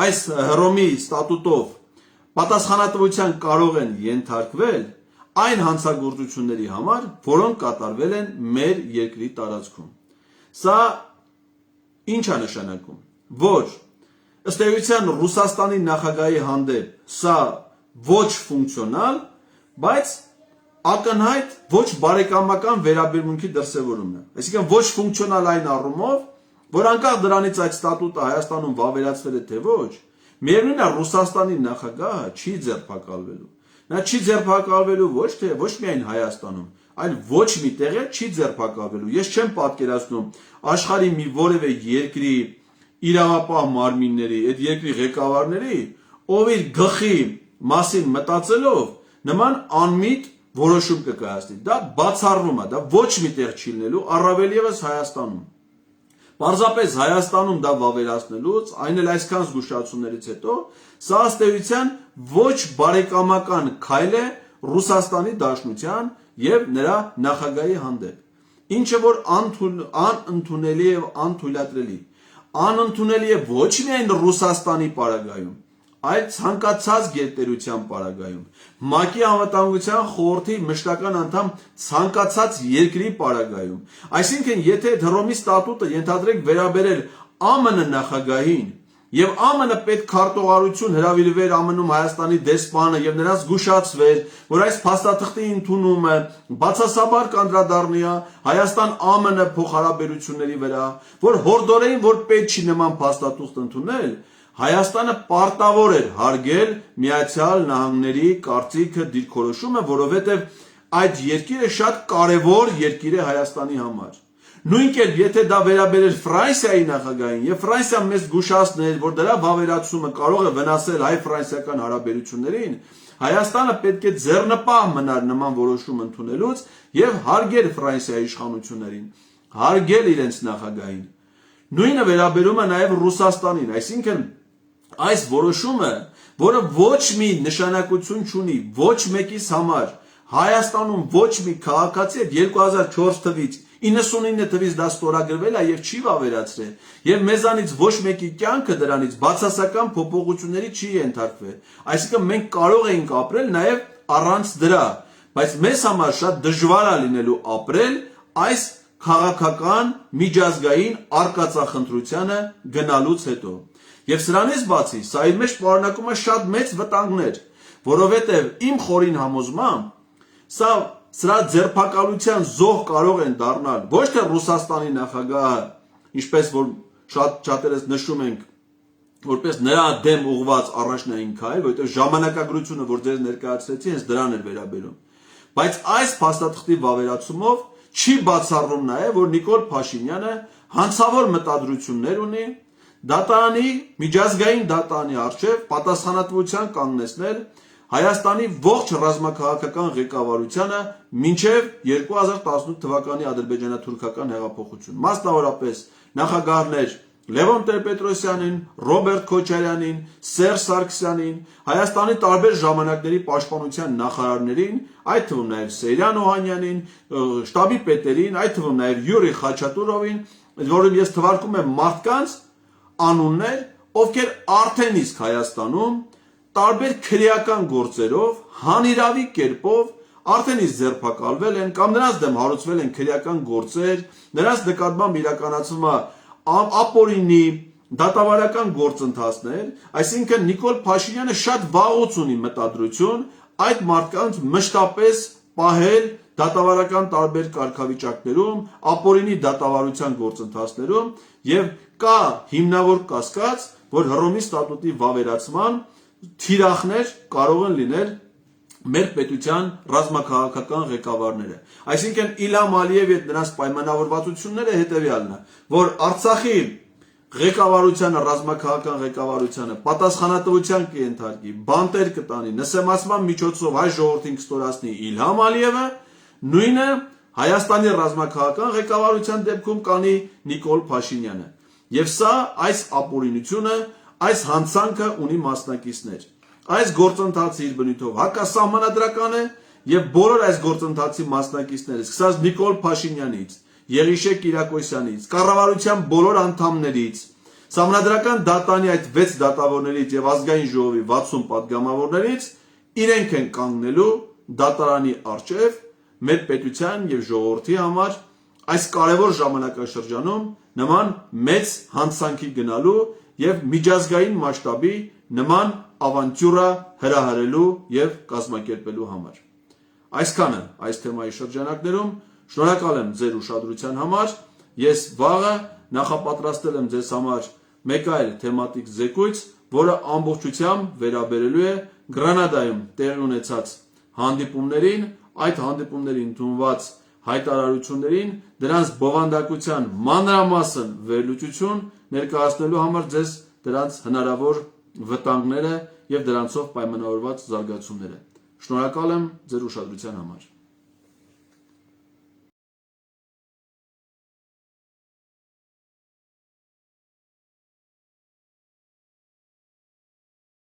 այս Հռոմի ստատուտով պատասխանատվության կարող են ենթարկվել այն հանցագործությունների համար, որոնք կատարվել են մեր երկրի տարածքում։ Սա ինչ է նշանակում, որ ըստ էության Ռուսաստանի նախագահի հանդեպ սա ոչ ֆունկցիոնալ, բայց ակնհայտ ոչ բարեկամական վերաբերմունքի դրսևորումն է։ Այսինքն ոչ ֆունկցիոնալ այն առումով, որ անկախ դրանից այդ ստատուտը Հայաստանում վավերացվել է թե ոչ, միևնույնն է Ռուսաստանի նախագահը չի ձերբակալվելու։ Նա չի ձերբակալվելու ոչ միայն Հայաստանում, այլ ոչ մի տեղ չի ձերբակալվելու։ Ես չեմ պատկերացնում աշխարհի մի որևէ երկրի իրավապահ մարմինների, այդ երկրի ղեկավարների, ով իր գլխի մասին մտածելով նման անմիտ որոշում կկայացնի։ Դա բացառվում է, դա ոչ մի տեղ չի լինելու, առավել ևս Հայաստանում։ Պարզապես Հայաստանում դա վավերացնելուց, այն էլ այսքան զգուշացումներից հետո, սա ըստ էության ոչ բարեկամական քայլ է Ռուսաստանի Դաշնության եւ նրա նախագահի հանդեպ, ինչը որ անընդունելի եւ անթույլատրելի։ Անընդունելի է ոչ միայն Ռուսաստանի պարագայում, այլ ցանկացած գերտերության պարագայում, ՄԱԿ-ի անվտանգության խորհրդի մշտական անդամ ցանկացած երկրի պարագայում։ Այսինքն, եթե Հռոմի ստատուտը ենթադրենք վերաբերել ԱՄՆ նախագահին եւ ԱՄՆ պետքարտուղարություն հրավիրվեր ԱՄՆ-ում Հայաստանի դեսպանը եւ նրանց զգուշացվեր, որ այս փաստաթղթի ընդունումը բացասաբար կանդրադառնի Հայաստան-ԱՄՆ փոխհարաբերությունների վրա, որ հորդորեն, որ պետք չի նման փաստաթուղթ ընդունել, Հայաստանը պարտավոր էր հարգել Միացյալ Նահանգների կարծիքը, դիրքորոշումը, որովհետև այդ երկիրը շատ կարևոր երկիր է Հայաստանի համար։ Նույն կերպ, եթե դա վերաբերեր Ֆրանսիայի նախագահին, եւ Ֆրանսիան մեզ զգուշացներ, որ դրա վավերացումը կարող է վնասել հայ-ֆրանսիական հարաբերություններին, Հայաստանը պետք է ձեռնպահ մնար նման որոշում ընդունելուց եւ հարգել Ֆրանսիայի իշխանություններին, հարգել իրենց նախագահին։ Նույնը վերաբերում է նաեւ Ռուսաստանին, այսինքն այս որոշումը, որը ոչ մի նշանակություն չունի ոչ մեկիս համար, Հայաստանում ոչ մի քաղաքացի 2004 թվից 99 թվից դա ստորագրվել է եւ չի վավերացրել եւ մեզանից ոչ մեկի կյանքը դրանից բացասական փոփոխությունների չի ենթարկվել։ Այսինքն մենք կարող էինք ապրել նաեւ առանց դրա, բայց մեզ համար շատ դժվար է լինելու ապրել այս քաղաքական միջազգային արկածախնդրությանը գնալուց հետո։ Եվ սրանից բացի, սա իր մեջ պարունակում է շատ մեծ վտանգներ, որովհետև իմ խորին համոզմամբ սրա ձերբակալության զոհ կարող են դառնալ ոչ թե Ռուսաստանի նախագահը, ինչպես որ շատերս նշում ենք, որպես նրա դեմ ուղղված առաջնային քայլ, որովհետև ժամանակագրությունը, որ ձեզ ներկայացրեցի, հենց դրան էր վերաբերում, բայց այս փաստաթղթի վավերացումով չի բացառում նաև, որ Նիկոլ Փաշինյանը հանցավոր մտադրություններ ունի դատարանի, միջազգային դատարանի առջև պատասխանատվության կանգնեցնել Հայաստանի ողջ ռազմաքաղաքական ղեկավարությանը մինչև 2018 թվականի ադրբեջանա-թուրքական հեղափոխություն։ Մասնավորապես նախագահներ Լևոն Տեր-Պետրոսյանին, Ռոբերտ Քոչարյանին, Սերժ Սարգսյանին, Հայաստանի տարբեր ժամանակների պաշտպանության նախարարներին, այդ թվում նաև Սեյրան Օհանյանին, շտաբի պետերին, այդ թվում նաև Յուրի Խաչատուրովին, որում ես թվարկում եմ մարդկանց անուններ, ովքեր արդեն իսկ Հայաստանում տարբեր քրեական գործերով, հանիրավի կերպով արդեն իսկ ձերբակալվել են կամ նրանց դեմ հարուցվել են քրեական գործեր, նրանց նկատմամբ իրականացվում է ապօրինի դատավարական գործընթացներ, այսինքն Նիկոլ Փաշինյանը շատ վաղուց ունի մտադրություն այդ մարդկանց մշտապես պահել դատավարական տարբեր կարգավիճակներում, ապօրինի դատավարության գործընթացներում եւ կա հիմնավոր կասկած, որ Հռոմի ստատուտի վավերացման թիրախներ կարող են լինել մեր պետության ռազմաքաղաքական ղեկավարները։ Այսինքն Իլհամ Ալիևի հետ նրանց պայմանավորվածությունները հետևյալն է, որ Արցախի ղեկավարությանը, ռազմաքաղաքական ղեկավարությանը պատասխանատվության կենթարկի, բանտեր կտանի, նսեմացման միջոցով հայ ժողովրդին կստորացնի Իլհամ Ալիևը, Նույնը Հայաստանի ռազմաքաղաքական ղեկավարության դեպքում կանի Նիկոլ Փաշինյանը։ Եվ սա այս ապօրինությունը, այս հանցանքը ունի մասնակիցներ։ Այս գործընթացը իր բնույթով հակասահմանադրական է եւ բոլոր այս գործընթացի մասնակիցները, սկսած Նիկոլ Փաշինյանից, Եղիշե Կիրակոսյանից, կառավարության բոլոր անդամներից, Սահմանադրական դատանի այդ 6 դատավորներից եւ ազգային ժողովի 60 падգամավորներից իրենք են կանգնելու դատարանի առջև մեր պետության եւ ժողովրդի համար այս կարևոր ժամանակաշրջանում նման մեծ հանցանքի գնալու եւ միջազգային մասշտաբի նման ավանտյուրա հրահրելու եւ կազմակերպելու համար։ Այսքանը այս թեմայի շրջանակներում շնորհակալ եմ ձեր ուշադրության համար։ Ես վաղը նախապատրաստել եմ ձեզ համար մեկ այլ թեմատիկ զեկույց, որը ամբողջությամբ վերաբերելու է Գրանադայում տեղի ունեցած հանդիպումներին, այդ հանդիպումներին ընդունված հայտարարություններին, դրանց բովանդակության մանրամասն վերլուծություն ներկայացնելու համար ձեզ դրանց հնարավոր վտանգները եւ դրանցով պայմանավորված զարգացումները։ Շնորհակալ եմ ձեր ուշադրության համար։